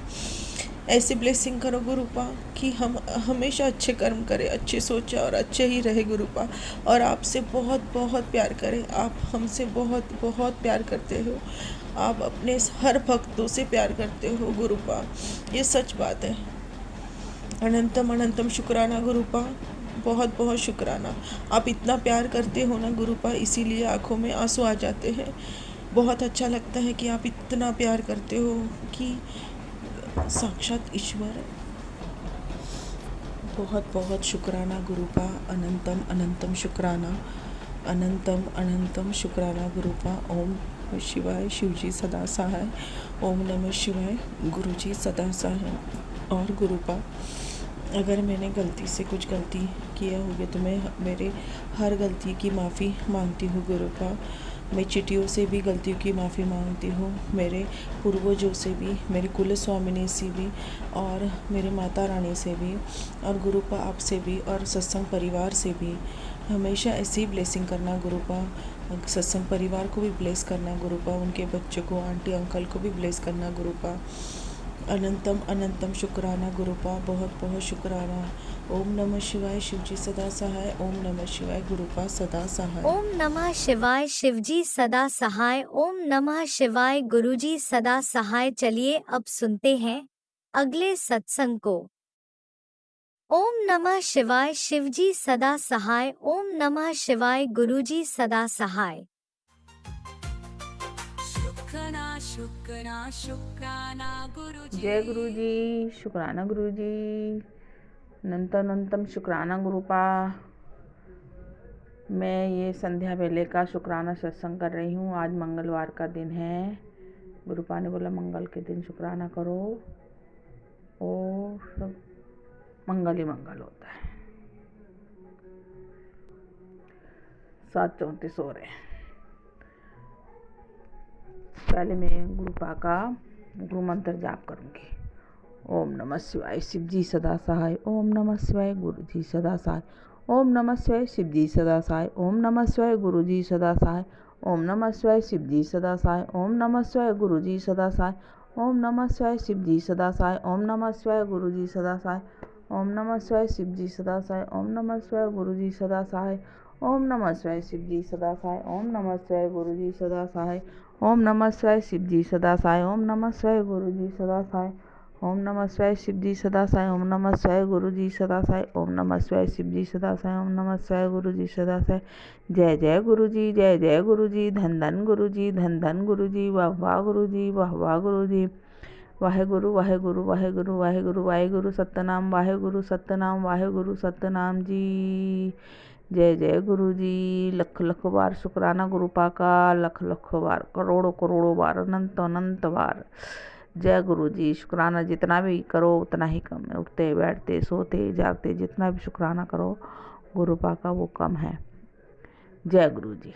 ऐसी ब्लेसिंग करो गुरुपा कि हम हमेशा अच्छे कर्म करें, अच्छे सोचे और अच्छे ही रहे गुरुपा, और आपसे बहुत बहुत प्यार करें। आप हमसे बहुत बहुत प्यार करते हो, आप अपने हर भक्तों से प्यार करते हो गुरुपा, ये सच बात है। अनंतम अनंतम शुक्राना गुरुपा, बहुत बहुत शुक्राना। आप इतना प्यार करते हो ना गुरुपा, इसीलिए आंखों में आंसू आ जाते हैं। बहुत अच्छा लगता है कि आप इतना प्यार करते हो कि साक्षात ईश्वर। बहुत बहुत शुक्राना गुरुपा, अनंतम अनंतम शुक्राना, अनंतम अनंतम शुक्राना गुरुपा। ओम नमः शिवाय, शिवजी सदा सहाय। ओम नमः शिवाय, गुरुजी सदा सहाय। और गुरुपा, अगर मैंने गलती से कुछ गलती किया होगा तो मैं मेरे हर गलती की माफ़ी मांगती हूँ गुरुपा। मैं चिटियों से भी गलतियों की माफ़ी मांगती हूँ, मेरे पूर्वजों से भी, मेरे कुल स्वामिनी से भी, और मेरे माता रानी से भी, और गुरुपा आपसे भी, और सत्संग परिवार से भी। हमेशा ऐसे ही ब्लेसिंग करना गुरुपा, सत्संग परिवार को भी ब्लेस करना गुरुपा, उनके बच्चों को, आंटी अंकल को भी ब्लेस करना गुरुपा। अनंतम अनंतम शुक्राना गुरुपा, बहुत बहुत शुक्राना। ओम नमः शिवाय, शिवजी सदा सहाय। ओम नमः शिवाय, गुरुपा सदा सहाय। ओम नमः शिवाय, शिवजी सदा सहाय। ओम नमः शिवाय, गुरुजी सदा सहाय। चलिए अब सुनते हैं अगले सत्संग को। ओम नमः शिवाय, शिवजी सदा सहाय। ओम नमः शिवाय, गुरुजी सदा सहाय। शुक्राना शुक्राना शुक्राना गुरुजी। जय गुरु जी, शुक्राना गुरु जी, अनंत अनंतम शुक्राना गुरुपा। मैं ये संध्या वेले का शुक्राना सत्संग कर रही हूँ। आज मंगलवार का दिन है। गुरुपा ने बोला मंगल के दिन शुक्राना करो और सब मंगल ही मंगल होता है। 7:34 हो रहे हैं। पहले मैं गुरुपा का गुरु मंत्र जाप करूँगी। ओम नमः शिवाय, शिवजी सदा सहाय। ओम नमः शिवाय, गुरुजी सदा सहाय। ओम नमः शिवाय, शिवजी सदा सहाय। ओम नमः शिवाय, गुरुजी सदा सहाय। ओम नमः शिवाय, शिवजी सदा सहाय। ओम नमः शिवाय, गुरुजी सदा सहाय। ओम नमः शिवाय, शिवजी सदा सहाय। ओम नमः शिवाय, गुरुजी सदा सहाय। ओम नमः शिवाय, शिवजी सदा सहाय। ओम नमः शिवाय, गुरुजी सदा सहाय। ओम नमः शिवाय, शिवजी सदा सहाय। ओम नमः शिवाय, गुरुजी सदा सहाय। ओम नमः शिवाय, शिवजी सदा सहाय। ओम नमः शिवाय, गुरुजी सदा सहाय। ओम नमः शिवाय, शिवजी सदा सहाय। ओम नमः शिवाय, गुरुजी सदा सहाय। ओम नमः शिवाय, शिवजी सदा सहाय। ओम नमः शिवाय, गुरुजी सदा सहाय। जय जय गुरुजी, जय जय गुरुजी, धन धन गुरुजी, धन धन गुरुजी, वाह वाह गुरुजी, वाह वाह गुरुजी। वाहेगुरु वाहेगुरु वाहेगुरु वाहेगुरु वाहेगुरु सतनाम, वाहेगुरु सतनाम, वाहेगुरु सतनाम जी। जय जय गुरु जी। लख लख बार शुक्राना गुरुपा का, लख लख बार, करोड़ों करोड़ों बार, अनंत अनंत बार। जय गुरु जी। शुक्राना जितना भी करो उतना ही कम है। उठते बैठते सोते जागते जितना भी शुक्राना करो गुरुपा का वो कम है। जय गुरु जी।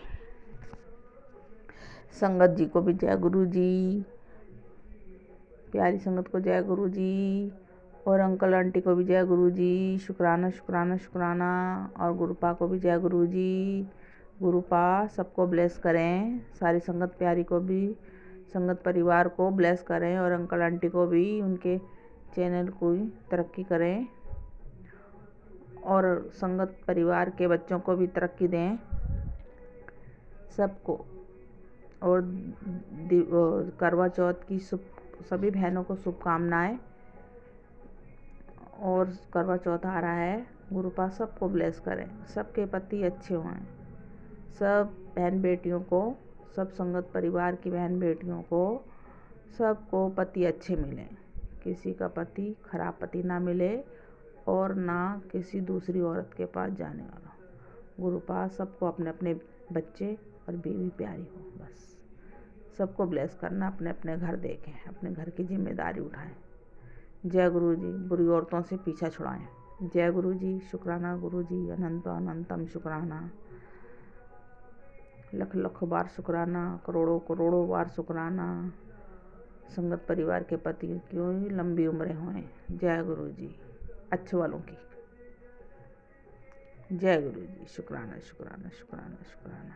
संगत जी को भी जय गुरु जी, प्यारी संगत को जय गुरु जी, और अंकल आंटी को भी जय गुरु जी। शुक्राना शुक्राना शुक्राना। और गुरुपा को भी जय गुरु जी। गुरुपा सबको ब्लेस करें, सारी संगत प्यारी को भी, संगत परिवार को ब्लेस करें, और अंकल आंटी को भी, उनके चैनल को तरक्की करें, और संगत परिवार के बच्चों को भी तरक्की दें सबको। और करवा चौथ की सभी बहनों को शुभकामनाएं। और करवा चौथ आ रहा है, गुरुपा सबको ब्लेस करें, सबके पति अच्छे हों, सब बहन बेटियों को, सब संगत परिवार की बहन बेटियों को, सबको पति अच्छे मिलें, किसी का पति खराब पति ना मिले, और ना किसी दूसरी औरत के पास जाने वाला। गुरुपा सबको अपने अपने बच्चे और बीवी प्यारी हो, बस सबको ब्लेस करना, अपने अपने घर देखें, अपने घर की जिम्मेदारी उठाएं। जय गुरु जी। बुरी औरतों से पीछा छुड़ाएं। जय गुरु जी। शुक्राना गुरु जी, अनंत अनंतम शुक्राना। लख लख बार शुक्राना, करोड़ों करोड़ों बार शुक्राना। संगत परिवार के पति क्यों ही लंबी उम्रें हों। जय गुरु जी। अच्छे वालों की जय गुरु जी। शुक्राना शुक्राना शुक्राना शुक्राना।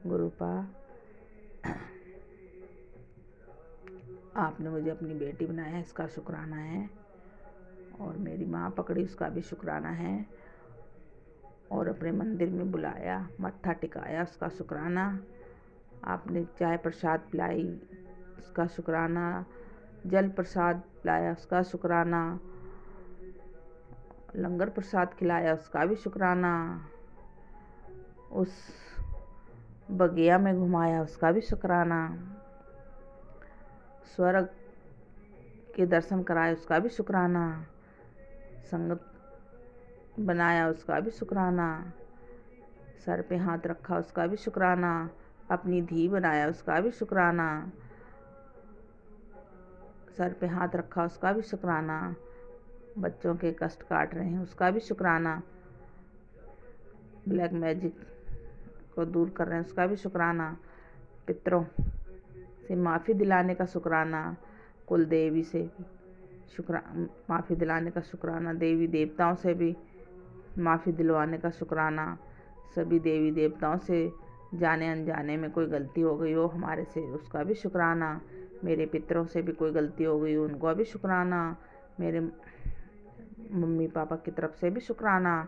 गुरुपा आपने मुझे अपनी बेटी बनाया है, इसका शुक्राना है। और मेरी माँ पकड़ी, उसका भी शुक्राना है। और अपने मंदिर में बुलाया, मत्था टिकाया, उसका शुक्राना। आपने चाय प्रसाद पिलाई, उसका शुक्राना। जल प्रसाद पिलाया, उसका शुक्राना। लंगर प्रसाद खिलाया, उसका भी शुक्राना। उस बगिया में घुमाया, उसका भी शुक्राना। स्वर्ग के दर्शन कराए, उसका भी शुक्राना। संगत बनाया, उसका भी शुक्राना। सर पे हाथ रखा, उसका भी शुक्राना। अपनी धी बनाया, उसका भी शुक्राना। सर पे हाथ रखा, उसका भी शुक्राना। बच्चों के कष्ट काट रहे हैं, उसका भी शुक्राना। ब्लैक मैजिक को दूर कर रहे हैं, उसका भी शुक्राना। पितरों से माफ़ी दिलाने का शुक्राना। कुल देवी से माफ़ी दिलाने का शुक्राना। देवी देवताओं से भी माफ़ी दिलवाने का शुक्राना। सभी देवी देवताओं से जाने अनजाने में कोई गलती हो गई हो हमारे से, उसका भी शुक्राना। मेरे पितरों से भी कोई गलती हो गई हो, उनको भी शुक्राना। मेरे मम्मी पापा की तरफ से भी शुक्राना।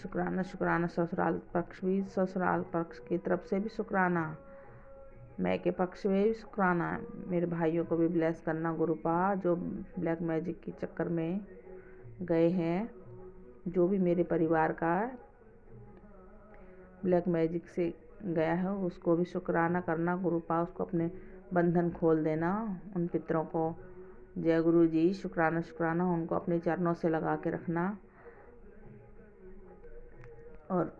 शुक्राना शुक्राना। ससुराल पक्ष भी, ससुराल पक्ष की तरफ से भी शुक्राना। मैं के पक्ष में भी शुक्राना। मेरे भाइयों को भी ब्लेस करना गुरुपा, जो ब्लैक मैजिक के चक्कर में गए हैं। जो भी मेरे परिवार का ब्लैक मैजिक से गया है, उसको भी शुक्राना करना गुरुपा। उसको अपने बंधन खोल देना, उन पितरों को। जय गुरु जी। शुक्राना शुक्राना। उनको अपने चरणों से लगा के रखना। और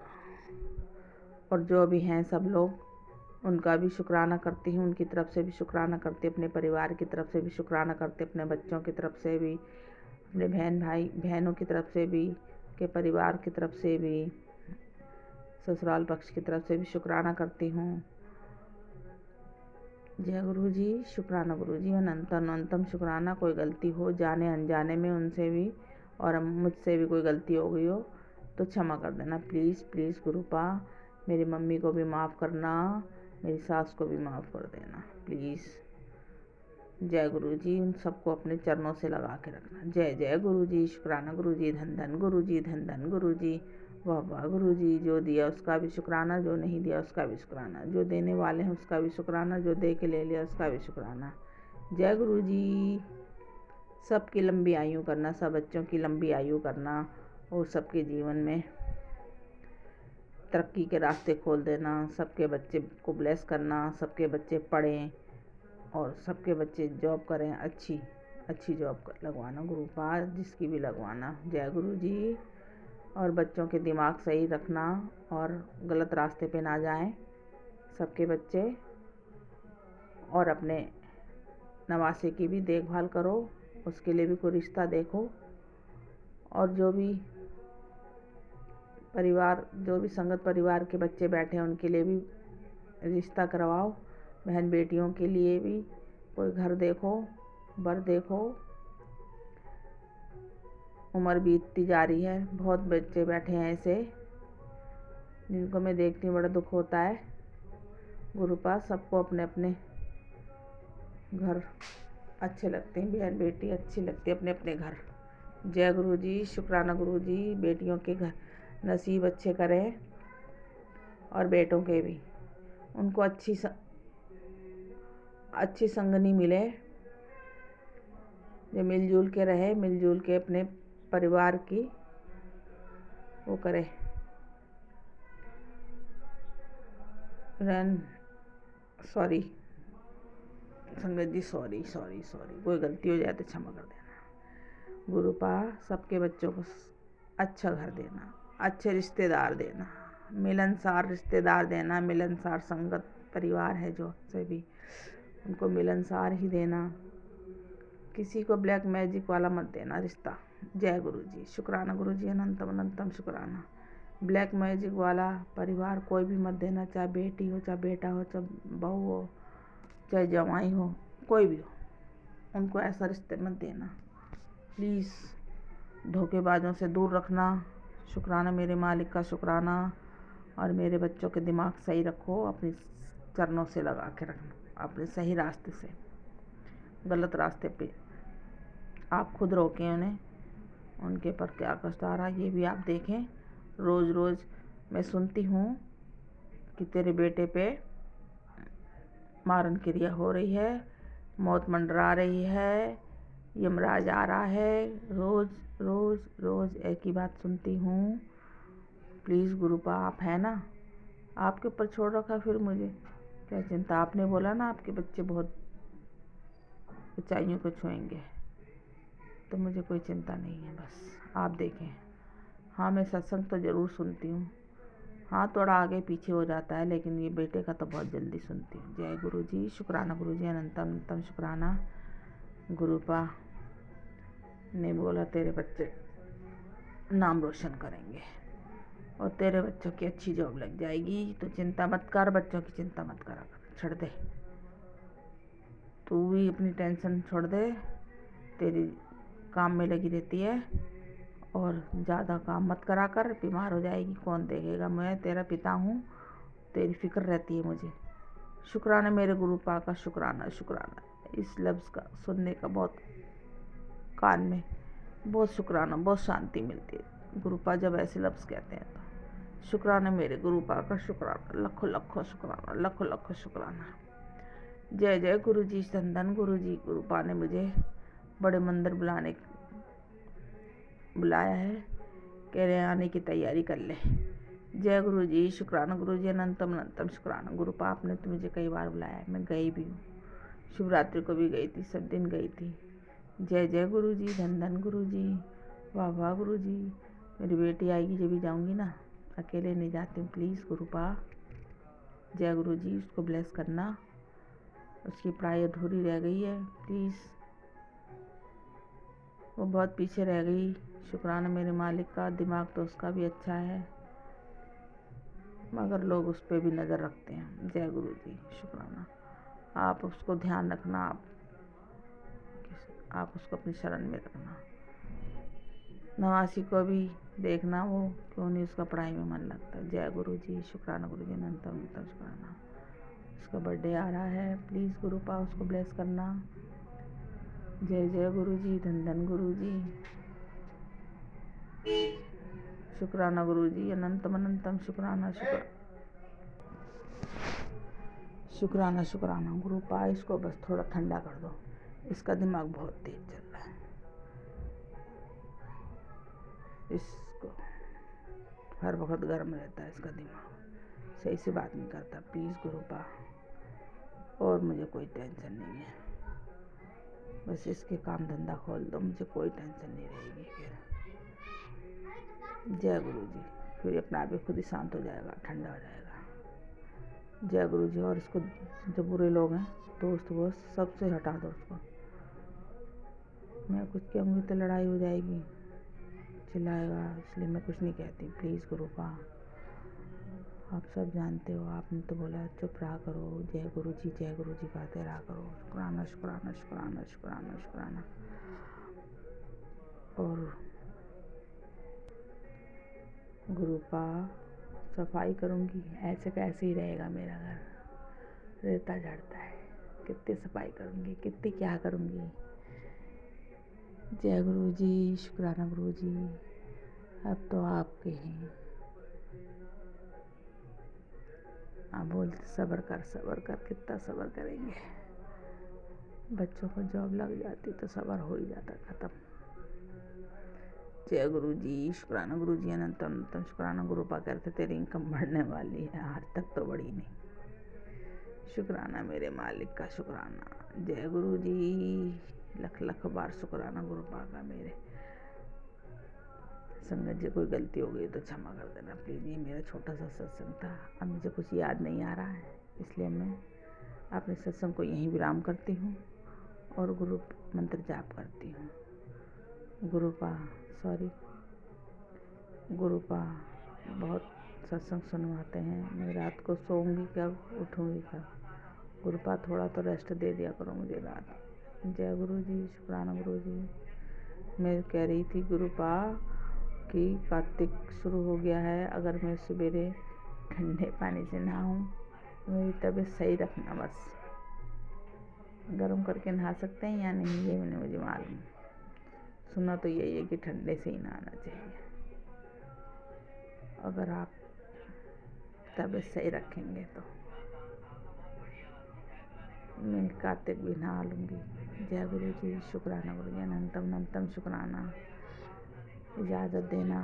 जो भी हैं सब लोग, उनका भी शुक्राना करती हूँ। उनकी तरफ से भी शुक्राना करती, अपने परिवार की तरफ से भी शुक्राना करते, अपने बच्चों की तरफ से भी, अपने बहनों की तरफ से भी, के परिवार की तरफ से भी, ससुराल पक्ष की तरफ से भी शुक्राना करती हूँ। जय गुरु जी। शुक्राना गुरु जी। अनंतम शुक्राना। कोई गलती हो जाने अनजाने में उनसे भी और मुझसे भी कोई गलती हो गई हो तो क्षमा कर देना प्लीज़ प्लीज़ गुरुपा। मेरी मम्मी को भी माफ़ करना, मेरी सास को भी माफ़ कर देना प्लीज़। जय गुरु जी। उन सबको अपने चरणों से लगा के रखना। जय जय गुरु जी। शुक्राना गुरु जी। धन धन गुरु जी। धन धन गुरु जी। वाह वाह गुरु जी। जो दिया उसका भी शुक्राना, जो नहीं दिया उसका भी शुक्राना। जो देने वाले हैं उसका भी शुक्राना, जो दे के ले लिया उसका भी शुक्राना। जय गुरु जी। सबकी लंबी आयु करना, सब बच्चों की लंबी आयु करना और सबके जीवन में तरक्की के रास्ते खोल देना। सबके बच्चे को ब्लेस करना, सबके बच्चे पढ़ें और सबके बच्चे जॉब करें, अच्छी जॉब लगवाना गुरुपा, जिसकी भी लगवाना। जय गुरु जी। और बच्चों के दिमाग सही रखना और गलत रास्ते पे ना जाएं सबके बच्चे। और अपने नवासे की भी देखभाल करो, उसके लिए भी कोई रिश्ता देखो। और जो भी संगत परिवार के बच्चे बैठे हैं उनके लिए भी रिश्ता करवाओ। बहन बेटियों के लिए भी कोई घर देखो, वर देखो। उम्र बीतती जा रही है, बहुत बच्चे बैठे हैं ऐसे जिनको मैं देखती हूँ, बड़ा दुख होता है गुरुपा। सबको अपने अपने घर अच्छे लगते हैं, बहन बेटी अच्छी लगती है अपने अपने घर। जय गुरु जी। शुक्राना गुरु जी। बेटियों के घर नसीब अच्छे करें और बेटों के भी, उनको अच्छी संगनी मिले, जो मिलजुल के रहे, मिलजुल के अपने परिवार की वो करे। सॉरी संगत जी, सॉरी कोई गलती हो जाए तो क्षमा कर देना गुरुपा। सबके बच्चों को अच्छा घर देना, अच्छे रिश्तेदार देना, मिलनसार रिश्तेदार देना, मिलनसार संगत परिवार है जो से भी उनको मिलनसार ही देना। किसी को ब्लैक मैजिक वाला मत देना रिश्ता। जय गुरु जी। शुक्राना गुरु जी। अनंतम शुक्राना। ब्लैक मैजिक वाला परिवार कोई भी मत देना, चाहे बेटी हो, चाहे बेटा हो, चाहे बहू हो, चाहे जवाई हो, कोई भी हो, उनको ऐसा रिश्ते मत देना प्लीज़। धोखेबाजों से दूर रखना। शुक्राना मेरे मालिक का शुक्राना। और मेरे बच्चों के दिमाग सही रखो, अपने चरणों से लगा के रखना, अपने सही रास्ते से गलत रास्ते पे आप खुद रोकें उन्हें, उनके पर क्या कष्ट आ रहा है ये भी आप देखें। रोज़ रोज़ मैं सुनती हूँ कि तेरे बेटे पे मारण क्रिया हो रही है, मौत मंडरा रही है, यमराज आ रहा है। रोज़ रोज़ रोज़ एक ही बात सुनती हूँ। प्लीज़ गुरुपा आप है ना, आपके ऊपर छोड़ रखा, फिर मुझे क्या चिंता। आपने बोला ना आपके बच्चे बहुत ऊंचाइयों को छुएंगे, तो मुझे कोई चिंता नहीं है। बस आप देखें। हाँ मैं सत्संग तो ज़रूर सुनती हूँ, हाँ थोड़ा आगे पीछे हो जाता है, लेकिन ये बेटे का तो बहुत जल्दी सुनती हूँ। जय गुरु जी, शुक्राना गुरु जी, अनंतम अनंतम शुक्राना। गुरुपा ने बोला तेरे बच्चे नाम रोशन करेंगे और तेरे बच्चों की अच्छी जॉब लग जाएगी, तो चिंता मत कर, बच्चों की चिंता मत करा कर, छोड़ दे, तू भी अपनी टेंशन छोड़ दे। तेरी काम में लगी रहती है और ज़्यादा काम मत करा कर, बीमार हो जाएगी, कौन देखेगा। मैं तेरा पिता हूँ, तेरी फिक्र रहती है मुझे। शुक्राना मेरे गुरुपा का, शुक्राना शुक्राना। इस लफ्ज़ का सुनने का बहुत कान में बहुत शुक्राना, बहुत शांति मिलती है गुरुपा जब ऐसे लफ्ज़ कहते हैं तो। शुक्राना मेरे गुरुपा का, शुक्राना, लखों लखों शुक्राना, लखों लखों शुक्राना। जय जय गुरु जी, धन गुरु जी। गुरुपा ने मुझे बड़े मंदिर बुलाया है, कह रहे आने की तैयारी कर ले। जय गुरु जी, शुक्राना गुरु जी, अनंतम अनंतम शुक्राना। गुरुपा आपने तो मुझे कई बार बुलाया है, मैं गई भी हूँ, शिवरात्रि को भी गई थी, सब दिन गई थी। जय जय गुरु जी, धन गुरु जी, वाह वाह गुरु जी। मेरी बेटी आएगी जब भी जाऊँगी ना, अकेले नहीं जाती हूँ, प्लीज़ गुरुपा। जय गुरु जी, उसको ब्लेस करना, उसकी पढ़ाई अधूरी रह गई है, प्लीज़, वो बहुत पीछे रह गई। शुक्राना मेरे मालिक का, दिमाग तो उसका भी अच्छा है, मगर लोग उस पर भी नज़र रखते हैं। जय गुरु जी, शुक्राना। आप उसको ध्यान रखना, आप उसको अपनी शरण में रखना। नवासी को भी देखना, वो क्यों नहीं उसका पढ़ाई में मन लगता। जय गुरु जी, शुक्राना गुरु जी, अनंतम अनंतम शुक्राना। उसका बर्थडे आ रहा है, प्लीज़ गुरुपा उसको ब्लेस करना। जय जय गुरु जी, धन गुरु जी, शुक्राना गुरु जी, अनंतम अनंतम शुक्राना शुक्राना शुक्राना। गुरुपा इसको बस थोड़ा ठंडा कर दो, इसका दिमाग बहुत तेज चल रहा है, इसको हर वक्त गर्म रहता है इसका दिमाग, सही से बात नहीं करता। प्लीज़ गुरुपा, और मुझे कोई टेंशन नहीं है, बस इसके काम धंधा खोल दो, मुझे कोई टेंशन नहीं रहेगी फिर। जय गुरु जी, फिर अपना आप ही खुद ही शांत हो जाएगा, ठंडा हो जाएगा। जय गुरु जी। और इसको जो बुरे लोग हैं, दोस्त वोस्त, सबसे हटा दो उसको। मैं कुछ कहूँगी तो लड़ाई हो जाएगी, चिल्लाएगा, इसलिए मैं कुछ नहीं कहती। प्लीज़ गुरुपा, आप सब जानते हो, आपने तो बोला चुप रहा करो, जय गुरु जी कहते रहा करो। शुक्राना शुक्राना शुक्राना शुक्राना शुक्राना। और गुरुपा सफाई करूँगी, ऐसे कैसे ही रहेगा मेरा घर, रेता झड़ता है, कितनी सफाई करूँगी, कितनी क्या करूँगी। जय गुरु जी, शुक्राना गुरु जी, अब तो आपके हैं। आप बोलते सब्र कर, कितना सब्र करेंगे। बच्चों को जॉब लग जाती तो सब्र हो ही जाता ख़त्म। जय गुरु जी, शुक्राना गुरु जी, अनंतम अनंतम शुक्राना। गुरुपा कहते तेरी इनकम बढ़ने वाली है, आज तक तो बढ़ी नहीं। शुक्राना मेरे मालिक का, शुक्राना। जय गुरु जी, लख लख बार शुक्राना गुरुपा का। मेरे संगत जी कोई गलती हो गई तो क्षमा कर देना प्लीज़। ये मेरा छोटा सा सत्संग था, अब मुझे कुछ याद नहीं आ रहा है, इसलिए मैं अपने सत्संग को यहीं विराम करती हूँ और गुरु मंत्र जाप करती हूँ। गुरुपा सॉरी, गुरुपा बहुत सत्संग सुनवाते हैं, मैं रात को सोऊंगी कब, उठूंगी कब। गुरुपा थोड़ा तो रेस्ट दे दिया करो मुझे रात। जय गुरु जी, शुक्राना गुरु जी। मैं कह रही थी गुरुपा कि कार्तिक शुरू हो गया है, अगर मैं सवेरे ठंडे पानी से नहाऊं, मेरी तबीयत सही रखना बस। गर्म करके नहा सकते हैं या नहीं ये मैंने मुझे मालूम। सुना तो यही है कि ठंडे से ही नहाना चाहिए। अगर आप तबीयत सही रखेंगे तो मैं कार्तिक भी नहा लूँगी। जय गुरु जी, शुक्राना गुरु जी, अनंतम अनंतम शुक्राना। इजाज़त देना,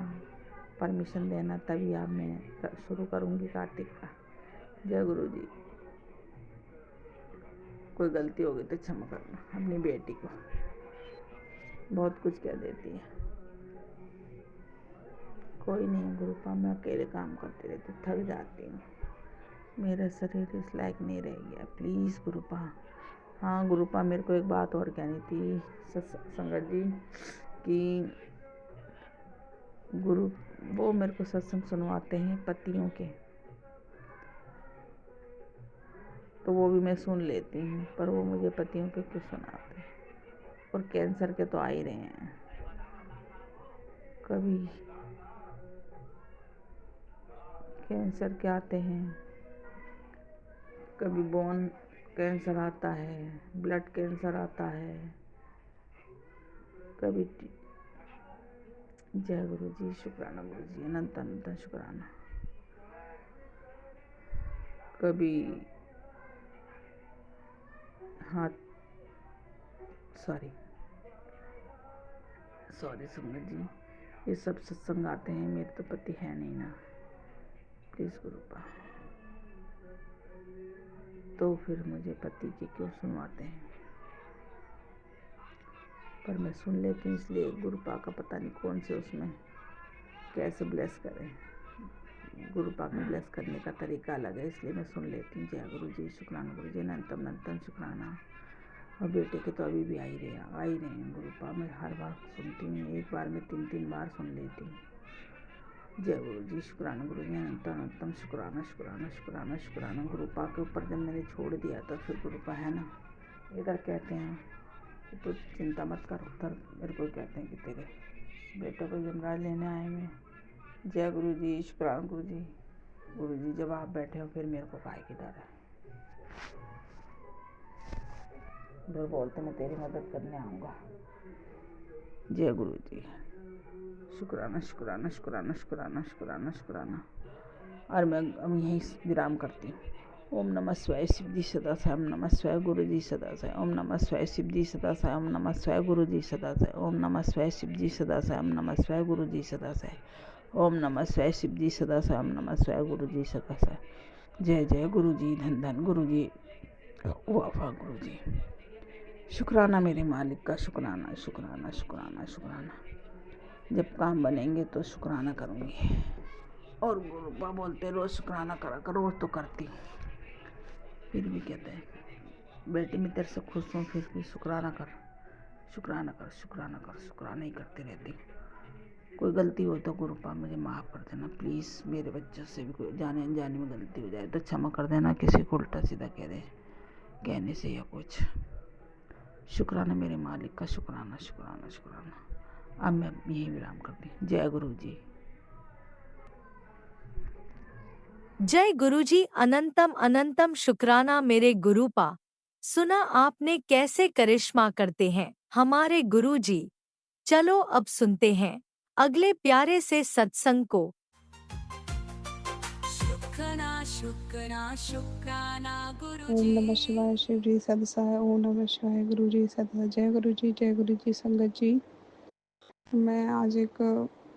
परमिशन देना, तभी आप मैं शुरू करूँगी कार्तिक का। जय गुरु जी। कोई गलती हो गई तो क्षमा करना। अपनी बेटी को बहुत कुछ कह देती है। कोई नहीं गुरुपा, मैं अकेले काम करती रहती, थक जाती हूँ। मेरा शरीर इस लायक नहीं रह गया, प्लीज़ गुरुपा। हाँ गुरुपा, मेरे को एक बात और कहनी थी संगत जी कि गुरु वो मेरे को सत्संग सुनवाते हैं पतियों के, तो वो भी मैं सुन लेती हूँ, पर वो मुझे पतियों के क्यों सुनाते हैं? और कैंसर के तो आ ही रहे हैं। कभी कैंसर के आते हैं, कभी बोन कैंसर आता है, ब्लड कैंसर आता है, कभी जय गुरु जी, शुक्राना गुरु जी, अनंत अनंत शुक्राना। कभी हाथ सॉरी संगत जी, ये सब सत्संग आते हैं, मेरे तो पति है नहीं ना, प्लीज़ गुरुपा। तो फिर मुझे पति के क्यों सुनवाते हैं? पर मैं सुन लेती हूँ, इसलिए गुरुपा का पता नहीं कौन से उसमें कैसे ब्लेस करें। गुरुपा का ब्लेस करने का तरीका अलग है, इसलिए मैं सुन लेती हूँ। जय गुरु जी, शुक्राना गुरु जी, अनंतम अनंतम शुक्राना। और बेटे के तो अभी भी आ ही रहे हैं गुरुपा। मैं हर बार सुनती हूँ, एक बार में 3 बार सुन लेती हूँ। जय गुरु जी, शुक्राना गुरु जी, अनंत अनंतम शुक्राना शुक्राना शुक्राना शुक्राना। गुरुपा के ऊपर जब मैंने छोड़ दिया तो फिर गुरुपा है ना, इधर कहते हैं तो चिंता मत कर, उधर मेरे को कहते हैं कि तेरे बेटे को यमराज लेने आए हैं। जय गुरु जी, शुक्राना गुरु जी। गुरु जी जब आप बैठे हो फिर मेरे को काहे की डर है? उधर बोलते मैं तेरी मदद करने आऊँगा। जय गुरु जी, शुक्राना शुक्राना शुक्राना शुक्राना शुक्राना शुक्राना। और मैं अब यहीं विराम करती हूँ। ओम नमः शिवाय, शिव जी सदा साई। ओम नमः शिवाय, गुरु जी सदा साई। ओम नमः शिवाय, शिव जी सदा साई। ओम नमः शिवाय, गुरु जी सदा साई। ओम नमः शिवाय, शिव जी सदा साई। ओम नमः शिवाय, गुरु जी सदा साई। ओम नमः शिवाय, शिव जी सदा साई। ओम नमः शिवाय, गुरु जी सदा साई। जय जय गुरु जी, धन धन गुरु जी, वाह गुरु जी। शुक्राना मेरे मालिक का, शुक्राना शुक्राना शुक्राना शुक्राना। जब काम बनेंगे तो शुक्राना करूँगी। और गुरुपा बोलते रोज़ शुक्राना करा कर, रोज़ तो करती हूँ, फिर भी कहते हैं बेटी मैं तेरे से खुश हूँ, फिर भी शुक्राना कर शुक्राना कर शुक्राना कर, शुक्राना ही करती रहती हूँ। कोई गलती हो तो गुरुपा मुझे माफ़ कर देना प्लीज़। मेरे बच्चों से भी कोई जाने अनजाने में गलती हो जाए तो क्षमा कर देना, किसी को उल्टा सीधा कह दे कहने से या कुछ। शुक्राना मेरे मालिक का, शुक्राना शुक्राना शुक्राना। अब मैं यही विराम करती हूँ। जय गुरु जी। जय गुरुजी, अनंतम अनंतम शुक्राना मेरे गुरुपा। सुना आपने कैसे करिश्मा करते हैं हमारे गुरुजी। चलो अब सुनते हैं अगले प्यारे से सत्संग को। शुक्राना शुक्राना शुक्राना गुरु ओम जी। नमः शिवाय, शिव जी सदसाय। ओम नमः शिवाय, गुरु जी सदा। जय गुरु जी, जय गुरु जी संगत जी। मैं आज एक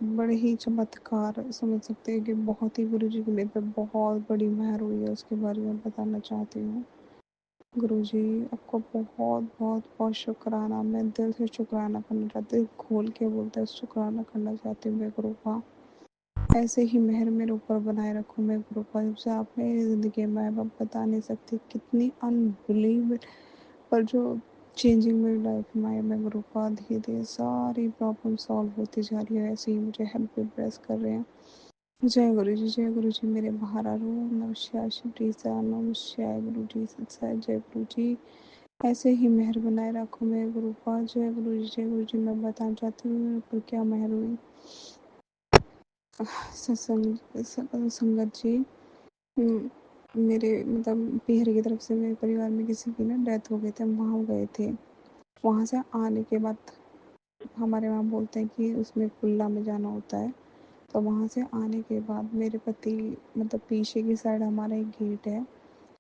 बड़े ही चमत्कार समझ सकते हैं कि बहुत ही गुरु जी की मेरे पे बहुत बड़ी मेहर हुई है, उसके बारे में बताना चाहती हूँ। गुरु जी आपको बहुत बहुत बहुत शुक्राना। मैं दिल से शुक्राना करना चाहती हूँ, दिल खोल के बोलते हैं शुक्राना करना चाहती हूँ। मैं गुरुपा ऐसे ही मेहर मेरे ऊपर बनाए रखो। मैं गुरुपा जब से आप मेरी ज़िंदगी में आए, मैं बता नहीं सकती कितनी अनबिलीवेबल पर जो चेंजिंग मेरी लाइफ में आए। मैं गुरुपा धीरे धीरे सारी प्रॉब्लम सॉल्व होती जा रही है, ऐसे ही मुझे हेल्प भी प्रेस कर रहे हैं। जय गुरु जी, जय गुरु जी मेरे बाहर आ रो। नमस्कार शिव जी सा, नमस्कार गुरु जी सत्सय। जय गुरु जी ऐसे ही मेहर बनाए रखो। मैं गुरुपा जय गुरु जी, जय गुरु जी। मैं बताना चाहती हूँ मेरे ऊपर क्या मेहर हुई। सत्संग संगत जी, मेरे मतलब पीहर की तरफ से मेरे परिवार में किसी की ना डेथ हो गई थी, हम वहाँ गए थे। वहाँ से आने के बाद हमारे वहाँ बोलते हैं कि उसमें कुल्ला में जाना होता है। तो वहाँ से आने के बाद मेरे पति मतलब पीछे की साइड हमारा एक गेट है,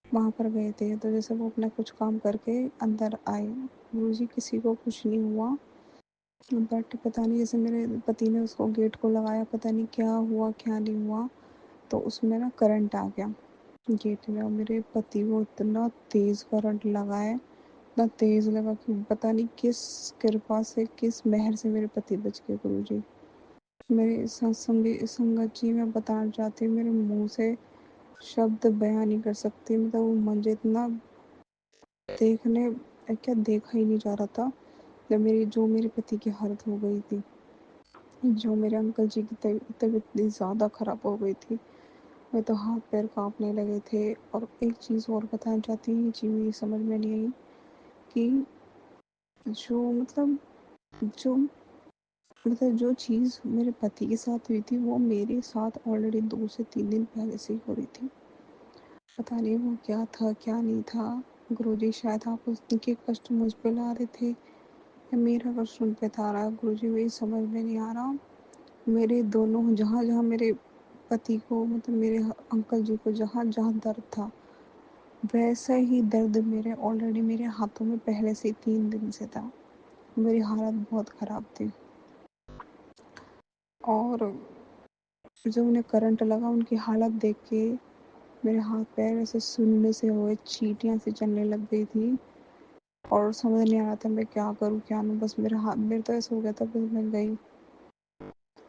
वहाँ पर गए थे। तो जैसे वो अपना कुछ काम करके अंदर आए, गुरुजी किसी को कुछ नहीं हुआ। बट पता नहीं जैसे मेरे पति ने उसको गेट को लगाया, पता नहीं क्या हुआ क्या नहीं हुआ, तो उसमें ना करंट आ गया गेट में, और मेरे पति को इतना तेज़ करंट लगा है, इतना तेज़ लगा कि पता नहीं किस कृपा से किस मेहर से मेरे पति बच गए गुरुजी। मेरे सत्संगी संगत जी, मैं बताना चाहती हूँ, मेरे मुंह से शब्द बयां नहीं कर सकती। मतलब वो मुझे इतना देखने क्या देखा ही नहीं जा रहा था जब मेरे पति की हालत हो गई थी, जो मेरे अंकल जी की तबीयत इतनी ज़्यादा ख़राब हो गई थी, मैं तो हाथ पैर कांपने लगे थे। और एक चीज़ और बताना चाहती हूँ, ये चीज़ मेरी समझ में नहीं आई कि जो मतलब जो जो चीज़ मेरे पति के साथ हुई थी वो मेरे साथ ऑलरेडी 2 से 3 दिन पहले से ही हो रही थी। पता नहीं वो क्या था क्या नहीं था। गुरुजी शायद आप उनके कष्ट मुझ पे ला रहे थे या मेरा कष्ट उन पे था रहा, गुरुजी वही समझ में नहीं आ रहा। मेरे दोनों जहाँ जहाँ मेरे पति को मतलब मेरे अंकल जी को जहाँ जहाँ दर्द था, वैसा ही दर्द मेरे ऑलरेडी मेरे हाथों में पहले से 3 दिन से था। मेरी हालत बहुत ख़राब थी। और जब उन्हें करंट लगा, उनकी हालत देख के मेरे हाथ पैर ऐसे सुन्न से हुए, चींटियाँ सी चलने लग गई थी। और समझ नहीं आ रहा था मैं क्या करूँ क्या नहीं, बस मेरे तो ऐसा हो गया था, बस मैं गई।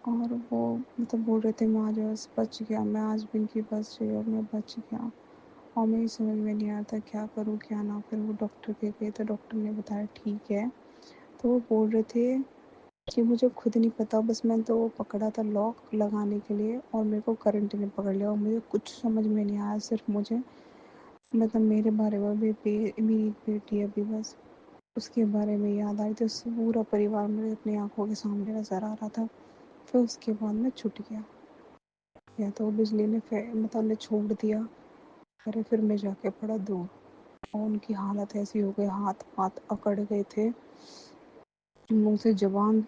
और वो मतलब बोल रहे थे मैं आज बस बच गया, मैं आज भी इनकी बच गई और मैं बच गया। और मेरी समझ में नहीं आ रहा था क्या करूँ क्या ना। फिर वो डॉक्टर के गए तो डॉक्टर ने बताया ठीक है। तो वो बोल रहे थे कि मुझे खुद नहीं पता, बस मैंने तो वो पकड़ा था लॉक लगाने के लिए और मेरे को करंट ने पकड़ लिया और मुझे कुछ समझ में नहीं आया। सिर्फ मुझे मतलब मेरे बारे में भी मेरी एक बेटी है अभी, बस उसके बारे में याद आई। तो पूरा परिवार मेरे अपनी आंखों के सामने नज़र आ रहा था। फिर उसके बाद मैं छूट गया, या तो बिजली ने मतलब ने छोड़ दिया। अरे फिर मैं जाके पड़ा दूर और उनकी हालत ऐसी हो गई, हाथ पाथ अकड़ गए थे, मुंह से जबान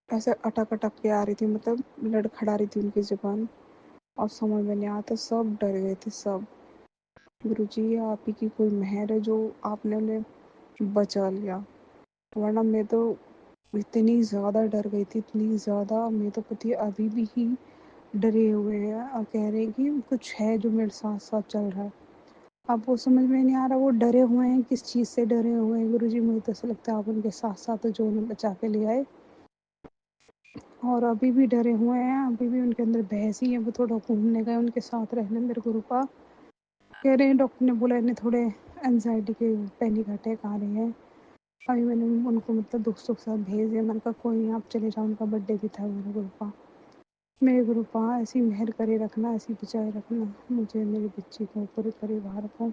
ऐसे अटक अटक के आ रही थी, मतलब लड़खड़ा रही थी उनकी जबान। और समझ में नहीं आता, सब डर गए थे सब। गुरुजी आप ही की कोई मेहर है जो आपने उन्हें बचा लिया, वरना मैं तो इतनी ज़्यादा डर गई थी, इतनी ज़्यादा। मेरे तो पति अभी भी ही डरे हुए हैं और कह रहे हैं कि कुछ है जो मेरे साथ साथ चल रहा है। अब वो समझ में नहीं आ रहा वो डरे हुए हैं किस चीज़ से डरे हुए हैं। गुरुजी मुझे तो ऐसा लगता है आप उनके साथ साथ जो उन्हें बचा के ले आए, और अभी भी डरे हुए हैं, अभी भी उनके अंदर बहस ही है। वो थोड़ा घूमने गए उनके साथ रहने मेरे गुरुपा, कह रहे हैं डॉक्टर ने बोला इन्हें थोड़े एनजाइटी के पैनिक अटैक आ रहे हैं। अभी मैंने उनको मतलब दोस्तों के साथ भेज दिया, मैंने कहा कोई नहीं आप चले जाओ, उनका बर्थडे भी था मेरे गुरुपा। मेरे गुरुपा ऐसी मेहर करे रखना, ऐसी बचाए रखना मुझे, मेरे बच्चे को, पूरे परिवार को,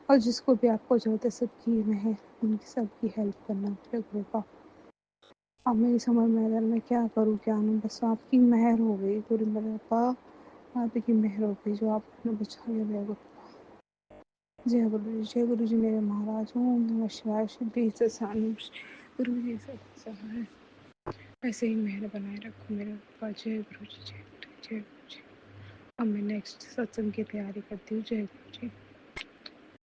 और जिसको भी आपको ज़रूरत है सबकी मेहर, उनकी सबकी हेल्प करना मेरे गुरुपा। अब मेरी समझ में आ रहा है मैं क्या करूँ क्या नहीं, बस आपकी मेहर हो गई गुरु मेरे पापा, आप ही की मेहर हो गई जो आपने बचा लिया मेरे गुरु। जय गुरु जी, जय गुरु जी मेरे महाराज। ओम नमः शिवाय। श्री गुरु जी सब सहाय, ऐसे ही मेहर बनाए रखो मेरे ऊपर। जय गुरु जी, जय गुरु जी, जय गुरु जी। अब मैं नेक्स्ट सत्संग की तैयारी करती हूँ। जय गुरु जी।